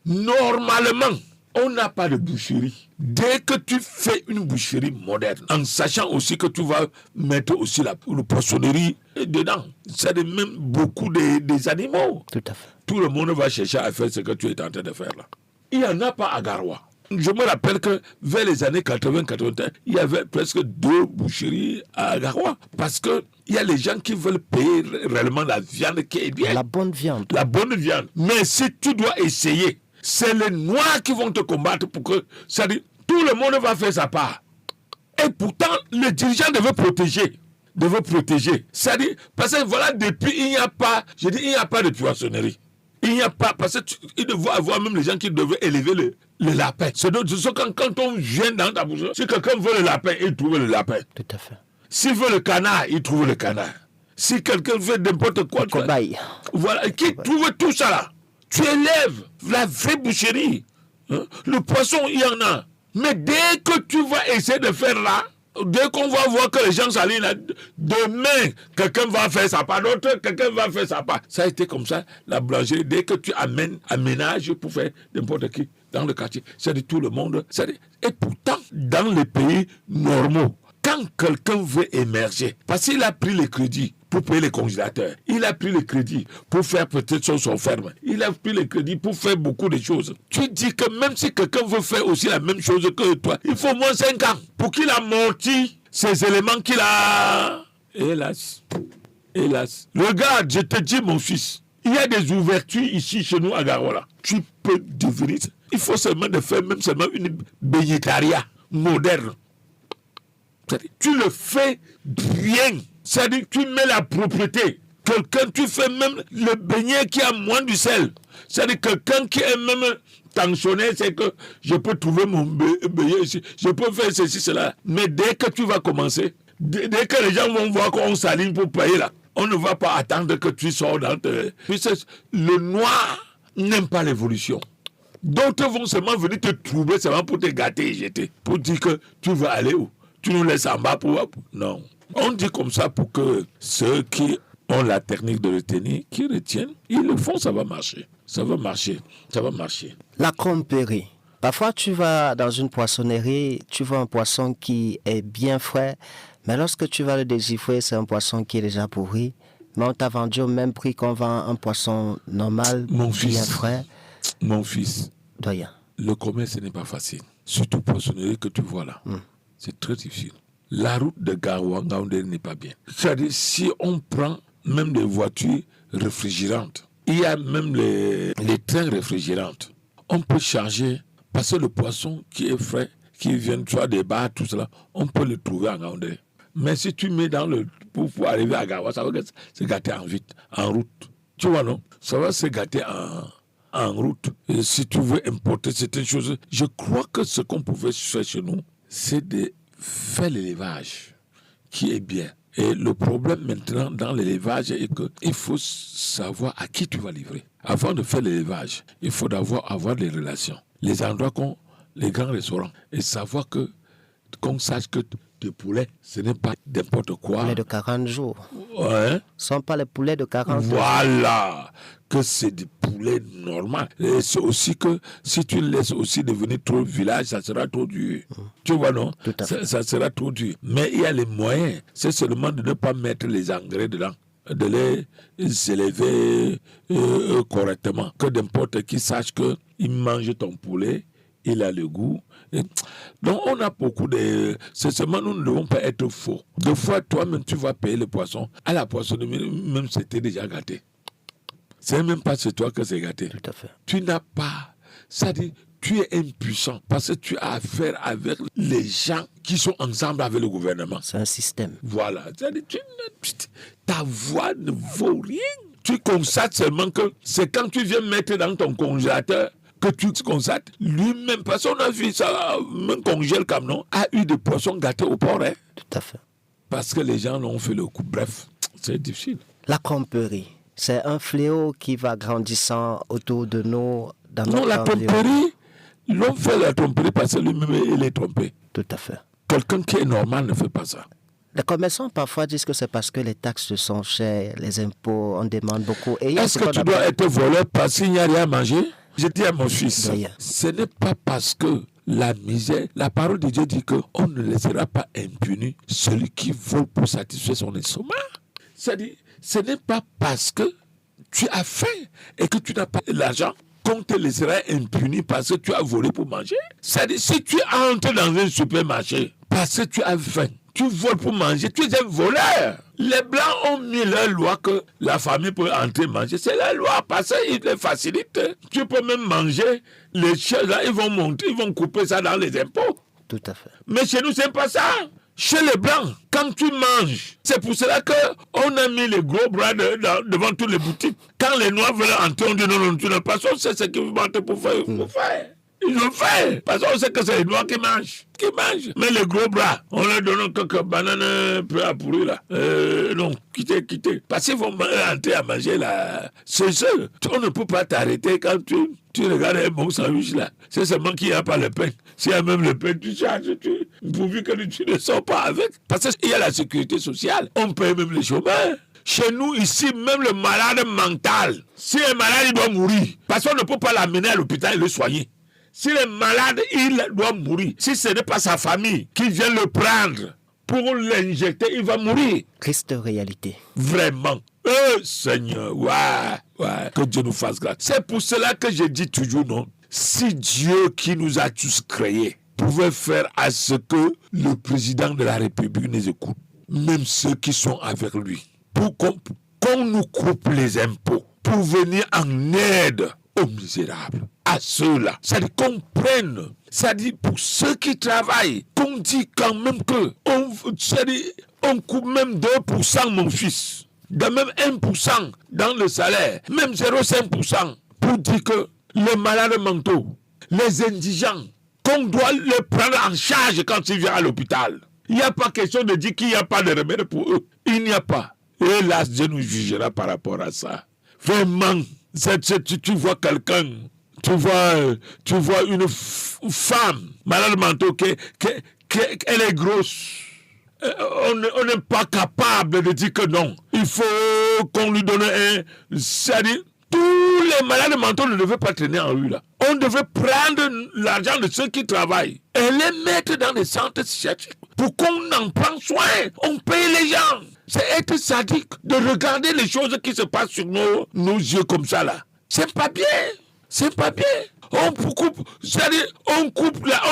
Normalement, on n'a pas de boucherie. Dès que tu fais une boucherie moderne, en sachant aussi que tu vas mettre aussi la poissonnerie dedans, ça dit même beaucoup des animaux. Tout à fait. Tout le monde va chercher à faire ce que tu es en train de faire là. Il n'y en a pas à Garoua. Je me rappelle que vers les années 80-81, il y avait presque 2 boucheries à Garoua. Parce qu'il y a les gens qui veulent payer réellement la viande qui est bien. La bonne viande. La bonne viande. Mais si tu dois essayer, c'est les noirs qui vont te combattre pour que... C'est-à-dire, tout le monde va faire sa part. Et pourtant, le dirigeant devait protéger. C'est-à-dire, parce que voilà, depuis, il n'y a pas de poissonnerie. Il n'y a pas, parce qu'il devait avoir même les gens qui devaient élever le lapin. C'est quand on vient dans ta bouche, si quelqu'un veut le lapin, il trouve le lapin. Tout à fait. S'il veut le canard, il trouve le canard. Si quelqu'un veut n'importe quoi, voilà, qui trouve tout ça là. Tu élèves la vraie boucherie. Le poisson, il y en a. Mais dès que tu vas essayer de faire là, dès qu'on va voir que les gens s'alignent là, demain, quelqu'un va faire sa part, quelqu'un va faire sa part. Ça a été comme ça, la boulangerie. Dès que tu aménages pour faire n'importe qui dans le quartier, c'est de tout le monde. Et pourtant, dans les pays normaux, quand quelqu'un veut émerger, parce qu'il a pris le crédit pour payer les congélateurs, il a pris le crédit pour faire peut-être son ferme, il a pris le crédit pour faire beaucoup de choses. Tu dis que même si quelqu'un veut faire aussi la même chose que toi, il faut au moins 5 ans pour qu'il amortisse ces éléments qu'il a. Hélas. Regarde, je te dis, mon fils, il y a des ouvertures ici chez nous à Garoua. Tu peux devenir. Il faut seulement faire même seulement une végétaria moderne. Tu le fais bien. C'est-à-dire tu mets la propriété. Quelqu'un, tu fais même le beignet qui a moins du sel. C'est-à-dire quelqu'un qui est même tensionné, c'est que je peux trouver mon beignet ici. Je peux faire ceci, cela. Mais dès que tu vas commencer, dès que les gens vont voir qu'on s'aligne pour payer là, on ne va pas attendre que tu sors dans tes... Le noir n'aime pas l'évolution. D'autres vont seulement venir te trouver seulement pour te gâter et jeter. Pour dire que tu vas aller où? Tu nous laisses en bas pour... Non. On dit comme ça pour que ceux qui ont la technique de retenir, qui retiennent, ils le font, ça va marcher. Ça va marcher. La cromperie. Parfois, tu vas dans une poissonnerie, tu vois un poisson qui est bien frais, mais lorsque tu vas le dégifler, c'est un poisson qui est déjà pourri. Mais on t'a vendu au même prix qu'on vend un poisson normal, bien frais. Mon fils, doyen, le commerce, ce n'est pas facile. Surtout poissonnerie que tu vois là. C'est très difficile. La route de Garoua n'est pas bien. C'est-à-dire, si on prend même des voitures réfrigérantes. Il y a même les trains réfrigérantes. On peut charger, parce que le poisson qui est frais, qui vient soit des bars, tout cela, on peut le trouver en Gaoundé. Mais si tu mets pour arriver à Gawa, ça va se gâter en route. Tu vois, non? Ça va se gâter en route. Et si tu veux importer certaines choses, je crois que ce qu'on pouvait faire chez nous, c'est de faire l'élevage, qui est bien. Et le problème maintenant dans l'élevage est qu'il faut savoir à qui tu vas livrer. Avant de faire l'élevage, il faut avoir des relations. Les endroits les grands restaurants. Et savoir qu'on sache que tes poulets, ce n'est pas n'importe quoi. Poulets de 40 jours. Ouais. Ce ne sont pas les poulets de 40 jours. Voilà. Que c'est des poulets normaux. Et c'est aussi que si tu laisses aussi devenir trop village, ça sera trop dur. Tu vois, non? Tout à fait. Ça sera trop dur. Mais il y a les moyens. C'est seulement de ne pas mettre les engrais dedans, de les élever correctement. Que n'importe qui sache qu'il mange ton poulet, il a le goût. Donc on a beaucoup de... C'est seulement nous ne devons pas être faux. Des fois, toi-même, tu vas payer le poisson. À la poissonnerie, même c'était déjà gâté. C'est même pas chez toi que c'est gâté. Tout à fait. Tu n'as pas... C'est-à-dire, tu es impuissant parce que tu as affaire avec les gens qui sont ensemble avec le gouvernement. C'est un système. Voilà. C'est-à-dire, ta voix ne vaut rien. Tu constates seulement que c'est quand tu viens mettre dans ton congélateur que tu constates lui-même, parce qu'on a vu ça, même congèle camion, a eu des poissons gâtés au port. Hein? Tout à fait. Parce que les gens l'ont fait le coup. Bref, c'est difficile. La tromperie, c'est un fléau qui va grandissant autour de nous. Dans non, la tromperie, l'on fait la tromperie parce que lui-même il est trompé. Tout à fait. Quelqu'un qui est normal ne fait pas ça. Les commerçants parfois disent que c'est parce que les taxes sont chères, les impôts, on demande beaucoup. Et est-ce que tu dois être voleur parce qu'il n'y a rien à manger? Je dis à mon fils, ce n'est pas parce que la misère, la parole de Dieu dit qu'on ne laissera pas impuni celui qui vole pour satisfaire son estomac. C'est-à-dire, ce n'est pas parce que tu as faim et que tu n'as pas l'argent qu'on te laissera impuni parce que tu as volé pour manger. C'est-à-dire, si tu entres dans un supermarché parce que tu as faim, tu voles pour manger, tu es un voleur. Les Blancs ont mis leur loi que la famille peut entrer manger. C'est la loi parce qu'ils les facilitent. Tu peux même manger les choses là, ils vont monter, ils vont couper ça dans les impôts. Tout à fait. Mais chez nous, c'est pas ça. Chez les Blancs, quand tu manges, c'est pour cela qu'on a mis les gros bras devant toutes les boutiques. Quand les Noirs veulent entrer, on dit non, tu n'as pas ça, c'est ce qu'ils vont entrer pour faire. Ils ont fait. Parce qu'on sait que c'est les Noirs qui mangent. Mais les gros bras, on leur donne quelques bananes un peu à pourrir là. Non, quittez. Parce qu'ils vont entrer à manger là. C'est ça. On ne peut pas t'arrêter quand tu regardes un bon sandwich là. C'est seulement qu'il n'y a pas le pain. S'il y a même le pain, tu charges. Pourvu que tu ne sors pas avec. Parce qu'il y a la sécurité sociale. On paye même les chômeurs. Chez nous, ici, même le malade mental, si un malade il doit mourir, parce qu'on ne peut pas l'amener à l'hôpital et le soigner. S'il est malade, il doit mourir. Si ce n'est pas sa famille qui vient le prendre pour l'injecter, il va mourir. Triste réalité. Vraiment. Seigneur, ouais. Que Dieu nous fasse grâce. C'est pour cela que je dis toujours non. Si Dieu qui nous a tous créés pouvait faire à ce que le président de la République nous écoute, même ceux qui sont avec lui, pour qu'on nous coupe les impôts, pour venir en aide aux misérables, à ceux-là. C'est-à-dire qu'on prenne, c'est-à-dire pour ceux qui travaillent, qu'on dit quand même on coupe même 2%, mon fils, de même 1% dans le salaire, même 0,5%, pour dire que les malades mentaux, les indigents, qu'on doit les prendre en charge quand ils viennent à l'hôpital. Il n'y a pas question de dire qu'il n'y a pas de remède pour eux. Il n'y a pas. Et là, Dieu nous jugera par rapport à ça. Vraiment, tu vois quelqu'un, tu vois une femme malade mentale elle est grosse. On n'est pas capable de dire que non. Il faut qu'on lui donne c'est-à-dire, tous les malades mentaux ne devaient pas traîner en rue là. On devait prendre l'argent de ceux qui travaillent et les mettre dans des centres psychiatriques pour qu'on en prenne soin. On paye les gens. C'est être sadique de regarder les choses qui se passent sur nos yeux comme ça là. C'est pas bien. On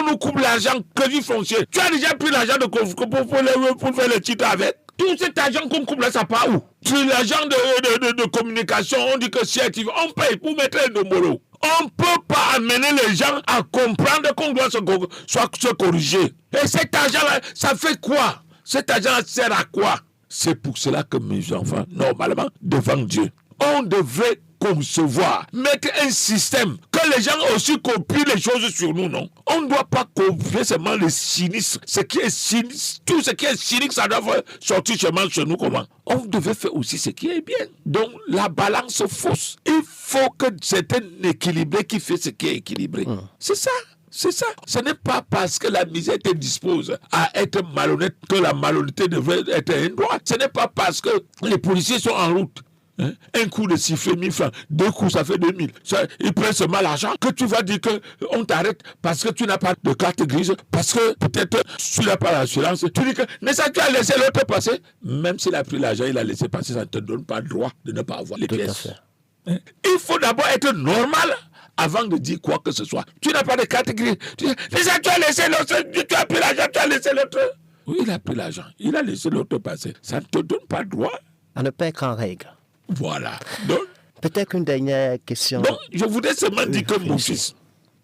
nous coupe l'argent crédit foncier. Tu as déjà pris l'argent de Coffre pour faire le titre avec. Tout cet argent qu'on coupe là, ça part où? Sur l'agent de communication, on dit que si on paye pour mettre un numéro. On ne peut pas amener les gens à comprendre qu'on doit se corriger. Et cet argent-là, ça fait quoi? Cet argent sert à quoi? C'est pour cela que mes enfants, normalement, devant Dieu, on devrait concevoir, mettre un système que les gens aussi copient les choses sur nous, non? On ne doit pas copier seulement le cynisme. Ce qui est cynique, tout ce qui est cynique, ça doit sortir chez nous comment? On devait faire aussi ce qui est bien. Donc la balance fausse. Il faut que c'est un équilibré qui fait ce qui est équilibré. C'est ça. C'est ça. Ce n'est pas parce que la misère te dispose à être malhonnête que la malhonnêteté devrait être un droit. Ce n'est pas parce que les policiers sont en route. Un coup de sifflet 1000 francs, 2 coups ça fait 2000. Ils prennent seulement l'argent que tu vas dire qu'on t'arrête parce que tu n'as pas de carte grise, parce que peut-être tu n'as pas l'assurance. Tu dis que mais ça tu as laissé l'autre passer. Même s'il a pris l'argent, il a laissé passer, ça ne te donne pas le droit de ne pas avoir les pièces. Il faut d'abord être normal avant de dire quoi que ce soit. Tu n'as pas de carte grise. Tu as laissé l'autre, tu as pris l'argent, tu as laissé l'autre. Oui, il a pris l'argent, il a laissé l'autre passer. Ça ne te donne pas le droit. On ne paie qu'en règle. Voilà. Donc, peut-être une dernière question. Donc, je voudrais seulement dire que mon fils,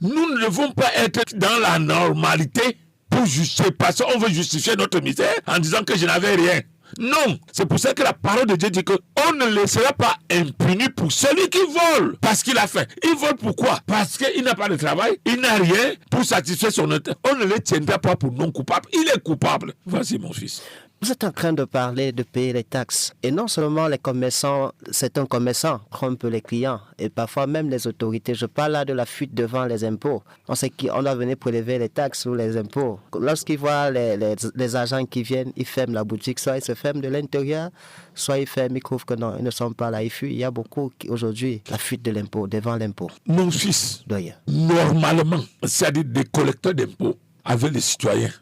nous ne devons pas être dans la normalité pour justifier, parce qu'on veut justifier notre misère en disant que je n'avais rien. Non, c'est pour ça que la parole de Dieu dit qu'on ne laissera pas impuni pour celui qui vole, parce qu'il a faim. Il vole pourquoi? Parce qu'il n'a pas de travail, il n'a rien pour satisfaire son intérêt. On ne le tiendra pas pour non coupable, il est coupable. Voici mon fils. Vous êtes en train de parler de payer les taxes. Et non seulement les commerçants, certains commerçants trompent les clients. Et parfois même les autorités. Je parle là de la fuite devant les impôts. On sait qu'on doit venir prélever les taxes ou les impôts. Lorsqu'ils voient les agents qui viennent, ils ferment la boutique. Soit ils se ferment de l'intérieur, soit ils ferment, ils trouvent que non, ils ne sont pas là, ils fuient. Il y a beaucoup aujourd'hui la fuite de l'impôt, devant l'impôt. Mon fils, Doyen. Normalement, c'est-à-dire des collecteurs d'impôts avec les citoyens,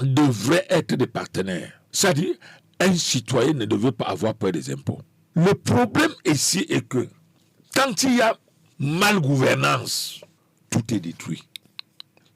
devraient être des partenaires. C'est-à-dire, un citoyen ne devait pas avoir peur des impôts. Le problème ici est que quand il y a malgouvernance, tout est détruit.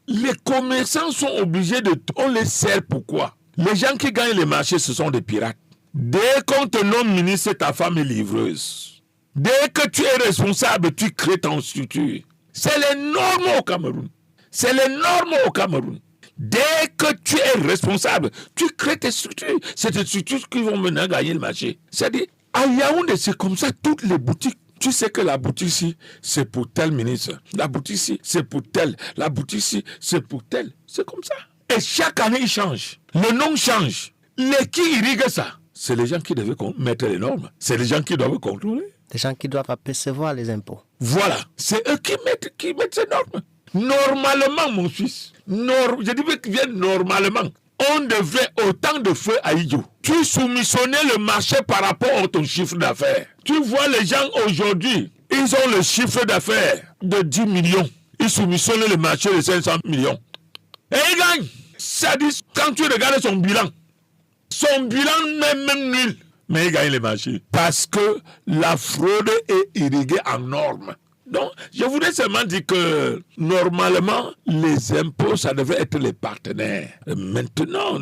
Les commerçants sont obligés on les sert pourquoi? Les gens qui gagnent les marchés, ce sont des pirates. Dès qu'on te nomme ministre, ta femme est livreuse. Dès que tu es responsable, tu crées ton structure. C'est les normes au Cameroun. C'est les normes au Cameroun. Dès que tu es responsable, tu crées tes structures. C'est tes structures qui vont maintenant gagner le marché. C'est-à-dire, à Yaoundé, c'est comme ça, toutes les boutiques. Tu sais que la boutique ici, c'est pour tel ministre. La boutique ici, c'est pour tel. La boutique ici, c'est pour tel. C'est comme ça. Et chaque année, il change. Le nom change. Les qui irriguent ça, c'est les gens qui devaient mettre les normes. C'est les gens qui doivent contrôler. Les gens qui doivent apercevoir les impôts. Voilà. C'est eux qui mettent ces normes. Normalement, mon fils, je dis bien normalement, on devrait autant de feu à Idio. Tu soumissionnais le marché par rapport à ton chiffre d'affaires. Tu vois les gens aujourd'hui, ils ont le chiffre d'affaires de 10 millions. Ils soumissionnent le marché de 500 millions. Et ils gagnent. Ça dit, quand tu regardes son bilan n'est même nul. Mais il gagne le marché. Parce que la fraude est irriguée en normes. Donc, je voudrais seulement dire que normalement, les impôts, ça devait être les partenaires. Maintenant,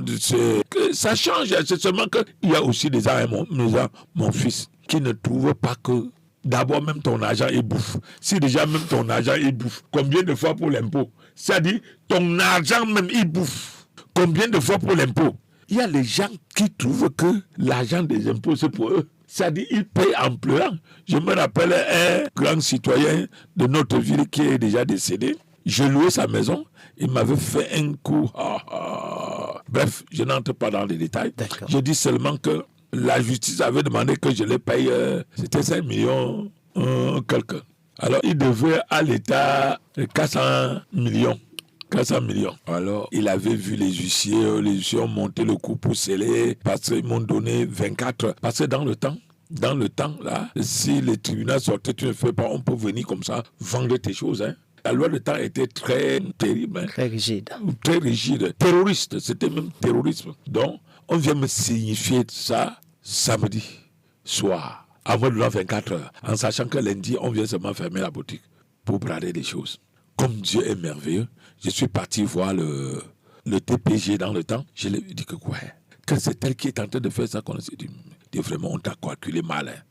ça change. C'est seulement qu'il y a aussi des gens, mon fils, qui ne trouvent pas que d'abord même ton argent est bouffe. Si déjà même ton argent est bouffe, combien de fois pour l'impôt? C'est-à-dire, ton argent même il bouffe. Combien de fois pour l'impôt? Il y a les gens qui trouvent que l'argent des impôts, c'est pour eux. C'est-à-dire, ils payent en pleurant. Je me rappelle un grand citoyen de notre ville qui est déjà décédé. Je louais sa maison. Il m'avait fait un coup. Bref, je n'entre pas dans les détails. D'accord. Je dis seulement que la justice avait demandé que je les paye. C'était 5 millions quelque. Alors, il devait à l'État 400 millions. 400 millions. Alors, il avait vu les huissiers ont monté le coup pour sceller parce qu'ils m'ont donné 24 heures. Parce que dans le temps, là, si les tribunaux sortaient, tu ne fais pas, on peut venir comme ça, vendre tes choses. Hein. La loi de temps était très terrible. Hein. Très rigide. Très rigide. Terroriste, c'était même terrorisme. Donc, on vient me signifier ça samedi soir, à moins de 24 heures, en sachant que lundi, on vient seulement fermer la boutique pour brader des choses. Comme Dieu est merveilleux, je suis parti voir le TPG dans le temps. Je lui ai dit que quoi? que c'est elle qui est en train de faire ça. Qu'on s'est dit, vraiment, on t'a calculé mal. Hein.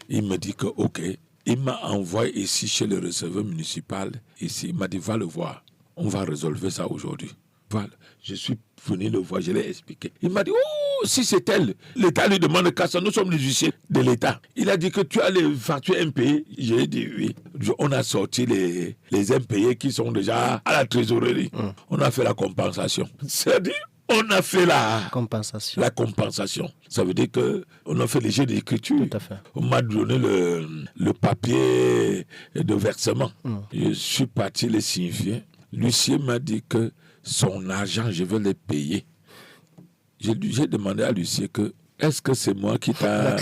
Il me dit que, ok. Il m'a envoyé ici chez le receveur municipal. Ici, il m'a dit, va le voir. On va résolver ça aujourd'hui. Voilà. Je suis venu le voir, je l'ai expliqué. Il m'a dit, oh, si c'est elle, l'État lui demande qu'à ça, nous sommes les huissiers de l'État. Il a dit que tu as les factures impayées. J'ai dit oui. On a sorti les impayés qui sont déjà à la trésorerie. On a fait la compensation. C'est-à-dire, on a fait la compensation. Ça veut dire qu'on a fait les jeux d'écriture. Tout à fait. On m'a donné le papier de versement. Je suis parti les signifier. L'huissier m'a dit que son argent, je vais le payer. J'ai demandé à l'huissier que, est-ce que c'est moi qui t'a...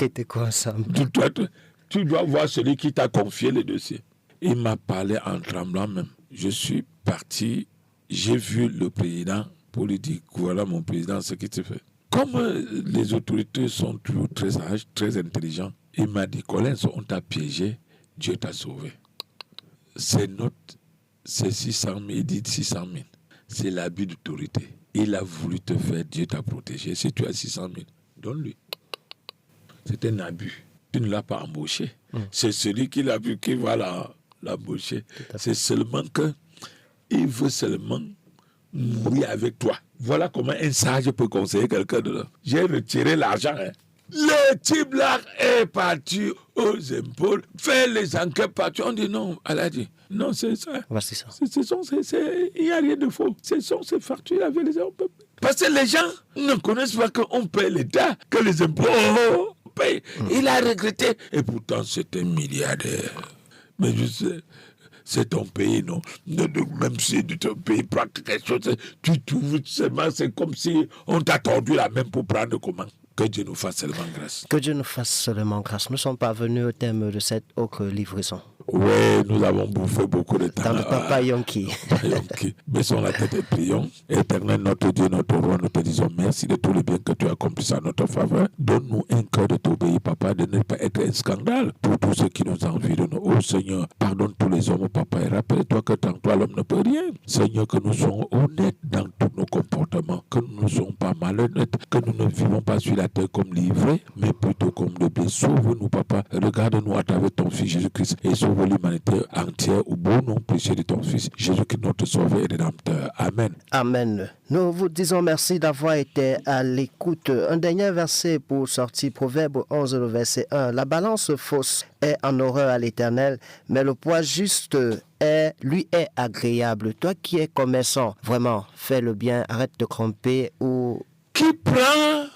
Tu dois voir celui qui t'a confié le dossier. Il m'a parlé en tremblant même. Je suis parti, j'ai vu le président pour lui dire, voilà mon président, ce qui te fait. Comme les autorités sont toujours très sages, très intelligents, il m'a dit, Collins, on t'a piégé, Dieu t'a sauvé. Ces notes, c'est 600 000, il dit 600 000. C'est l'abus d'autorité. Il a voulu te faire, Dieu t'a protégé. Si tu as 600 000, donne-lui. C'est un abus. Tu ne l'as pas embauché. C'est celui qui l'a vu qui va l'embaucher. C'est seulement qu'il veut seulement mourir avec toi. Voilà comment un sage peut conseiller quelqu'un de là. J'ai retiré l'argent. Hein. Le type là est parti aux impôts, faire les enquêtes partout. On dit non, elle a dit non, c'est ça. Voici ça. Il n'y a rien de faux. Ce sont ces factures avec les impôts. Parce que les gens ne connaissent pas qu'on paye l'État, que les impôts on paye. Il a regretté. Et pourtant, c'est un milliardaire. Mais je sais. C'est ton pays, non? Même si ton pays prend quelque chose, tu trouves seulement, c'est comme si on t'a tordu la main pour prendre comment? Que Dieu nous fasse seulement grâce. Que Dieu nous fasse seulement grâce. Nous sommes parvenus au thème de cette autre livraison. Oui, nous avons bouffé beaucoup de temps. Dans le Papa Yonki. Baissons la tête et prions. Éternel, notre Dieu, notre roi, nous te disons merci de tout le bien que tu as accompli à notre faveur. Donne-nous un cœur de t'obéir, Papa, de ne pas être un scandale pour tous ceux qui nous environnent. Oh Seigneur, pardonne tous les hommes, Papa, et rappelle-toi que tant toi, l'homme ne peut rien. Seigneur, que nous soyons honnêtes dans tous nos comportements, que nous ne soyons pas malhonnêtes, que nous ne vivons pas sur la terre comme livrés, mais plutôt comme de bien. Sauve-nous, Papa. Regarde-nous à travers ton Fils Jésus-Christ et sauve l'humanité entière au beau nom précieux de ton Fils Jésus-Christ, notre Sauveur et Rédempteur. Amen. Amen. Nous vous disons merci d'avoir été à l'écoute. Un dernier verset pour sortir, Proverbe 11, le verset 1. La balance fausse est en horreur à l'Éternel, mais le poids juste lui est agréable. Toi qui es commerçant, vraiment, fais le bien, arrête de cromper ou... Qui prend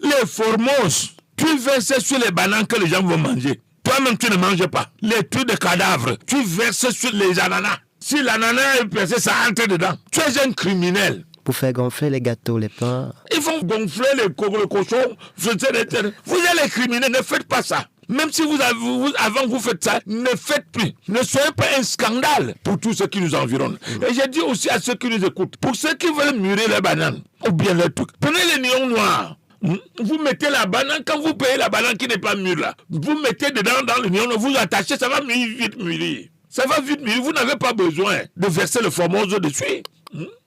les formos, tu verses sur les bananes que les gens vont manger. Toi-même, tu ne manges pas. Les trucs de cadavres, tu verses sur les ananas. Si l'ananas est percé, ça entre dedans. Tu es un criminel. Pour faire gonfler les gâteaux, les pains. Ils vont gonfler le cochon. Vous êtes les criminels, ne faites pas ça. Même si avant vous faites ça, ne faites plus. Ne soyez pas un scandale pour tous ceux qui nous environnent. Et j'ai dit aussi à ceux qui nous écoutent, pour ceux qui veulent mûrir les bananes, ou bien les trucs, prenez les nions noirs. Vous mettez la banane, quand vous payez la banane qui n'est pas mûre là, vous mettez dedans dans le nion, vous attachez, ça va vite mûrir. Ça va vite mûrir, vous n'avez pas besoin de verser le formose dessus.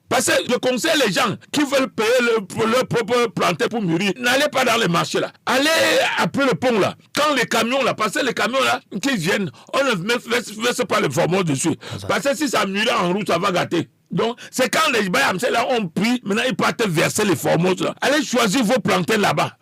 Parce que je conseille les gens qui veulent payer leur propre planté pour mûrir. N'allez pas dans les marchés là. Allez après le pont là. Quand les camions là, parce que les camions là qui viennent, on ne verse pas le formose dessus. Parce que si ça mûrit en route, ça va gâter. Donc, c'est quand les bayamsés là ont pris, maintenant ils partent verser les formoses là. Allez choisir vos plantains là-bas.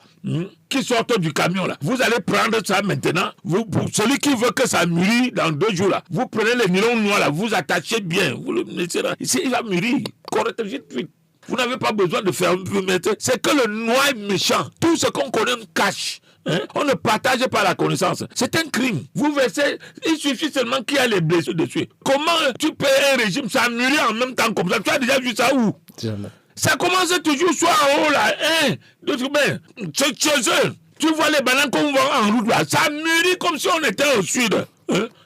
Qui sortent du camion là. Vous allez prendre ça maintenant. Pour celui qui veut que ça mûrit dans 2 jours là, vous prenez les nylons noirs là, vous attachez bien. Vous le mettez là. Ici, il va mûrir. Correctement, vite. Vous n'avez pas besoin de faire un mettre. C'est que le noir est méchant. Tout ce qu'on connaît, on cache. On ne partage pas la connaissance. C'est un crime. Vous versez, il suffit seulement qu'il y a les blessures dessus. Comment tu payes un régime, ça mûrit en même temps comme ça? Tu as déjà vu ça où? Jamais. Ça commence toujours soit en haut là, d'autres ben, chez eux. Tu vois les bananes qu'on voit en route là, ça mûrit comme si on était au sud.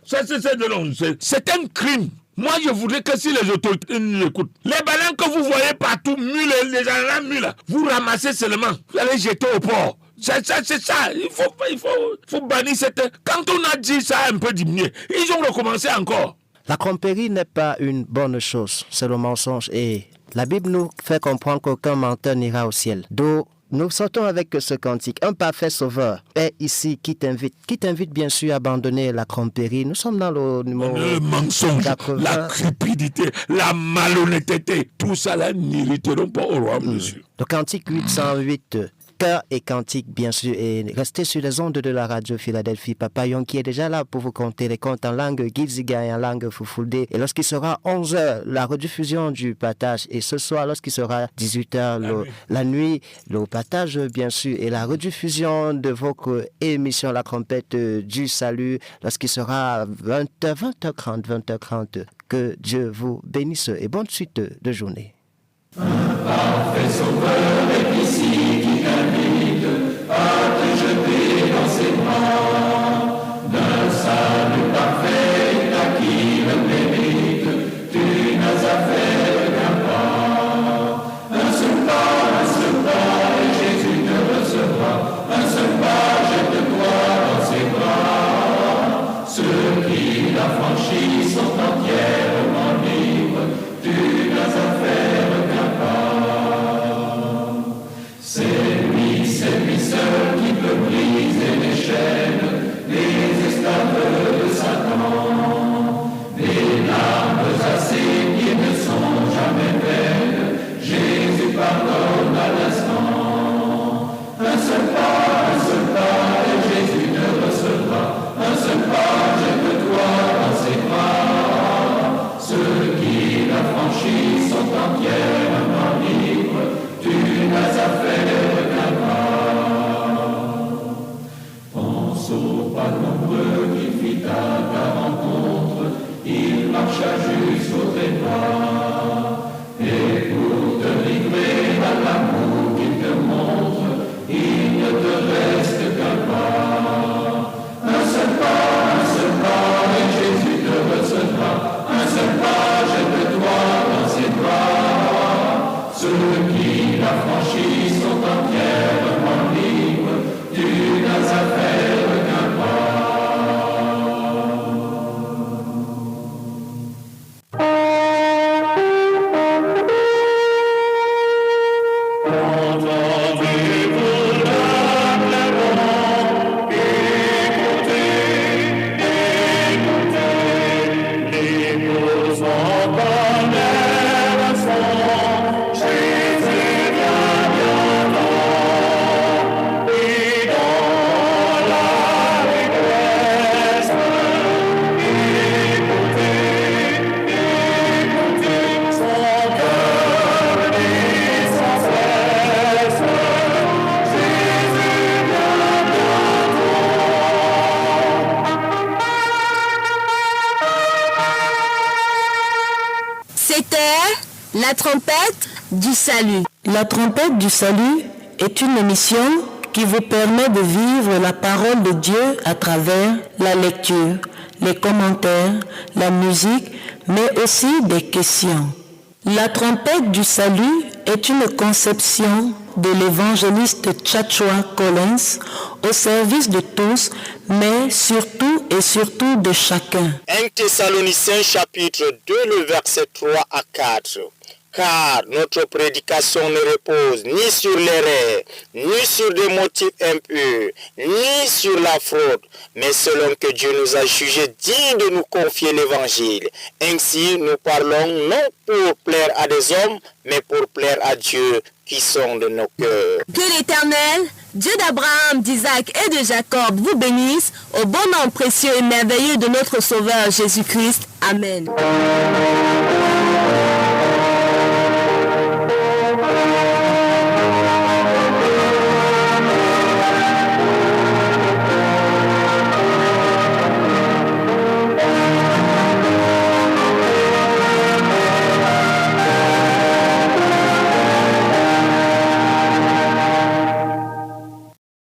Ça c'est de l'on sait. C'est un crime. Moi je voudrais que si les autorités nous écoutent, les bananes que vous voyez partout, les ananas mûrs là, vous ramassez seulement, vous allez jeter au port. C'est ça. Il faut bannir cette... Quand on a dit ça a un peu diminué, ils ont recommencé encore. La tromperie n'est pas une bonne chose, c'est le mensonge et... La Bible nous fait comprendre qu'aucun menteur n'ira au ciel. D'où Nous sortons avec ce cantique. Un parfait sauveur est ici qui t'invite bien sûr à abandonner la tromperie. Nous sommes dans le numéro Le mensonge, 80. la cupidité, la malhonnêteté, tout ça là n'irriteront pas au royaume de Dieu. Le cantique 808. Cœur et cantique, bien sûr, et restez sur les ondes de la radio Philadelphie. Papa Yon qui est déjà là pour vous conter les contes en langue Gilziga et en langue Fufulde. Et lorsqu'il sera 11h, la rediffusion du partage. Et ce soir, lorsqu'il sera 18h, la nuit, le partage, bien sûr, et la rediffusion de votre émission La Trompette du Salut, lorsqu'il sera 20h30. Que Dieu vous bénisse et bonne suite de journée. Un parfait sauveur est ici qui t'invite à te jeter dans ses bras. D'un salut parfait à qui le mérite, tu n'as à faire qu'un pas. Un seul pas, et Jésus te recevra. Un seul pas, jette-toi dans ses bras. Ceux qui l'ont franchi sont entièrement libres, tu n'as à faire qu'un pas. C'est lui seul qui peut briser les chaînes, les esclaves de Satan. Les larmes à ses pieds ne sont jamais vaines, Jésus pardonne à l'instant. Un seul pas, et Jésus te recevra. Un seul pas, jette-toi dans ses bras. Ceux qui l'ont franchi sont entièrement libres, tu n'as à faire qu'un pas. Pense aux pas nombreux qu'il fit à ta rencontre, il marcha jusqu'au trépas. Et pour te livrer à l'amour qu'il te montre, il ne te reste qu'un pas. Un seul pas, et Jésus te recevra. Un seul pas, jette-toi dans ses bras. Ceux qui l'ont franchi sont entièrement libres, tu n'as à faire qu'un pas. La trompette du salut. La trompette du salut est une émission qui vous permet de vivre la parole de Dieu à travers la lecture, les commentaires, la musique, mais aussi des questions. La trompette du salut est une conception de l'évangéliste Tchatchoua Collins au service de tous, mais surtout et surtout de chacun. 1 Thessaloniciens chapitre 2, le verset 3 à 4. Car notre prédication ne repose ni sur l'erreur, ni sur des motifs impurs, ni sur la fraude, mais selon que Dieu nous a jugés dignes de nous confier l'évangile. Ainsi, nous parlons non pour plaire à des hommes, mais pour plaire à Dieu qui sonde nos cœurs. Que l'Éternel, Dieu d'Abraham, d'Isaac et de Jacob, vous bénisse au bon nom précieux et merveilleux de notre Sauveur Jésus-Christ. Amen.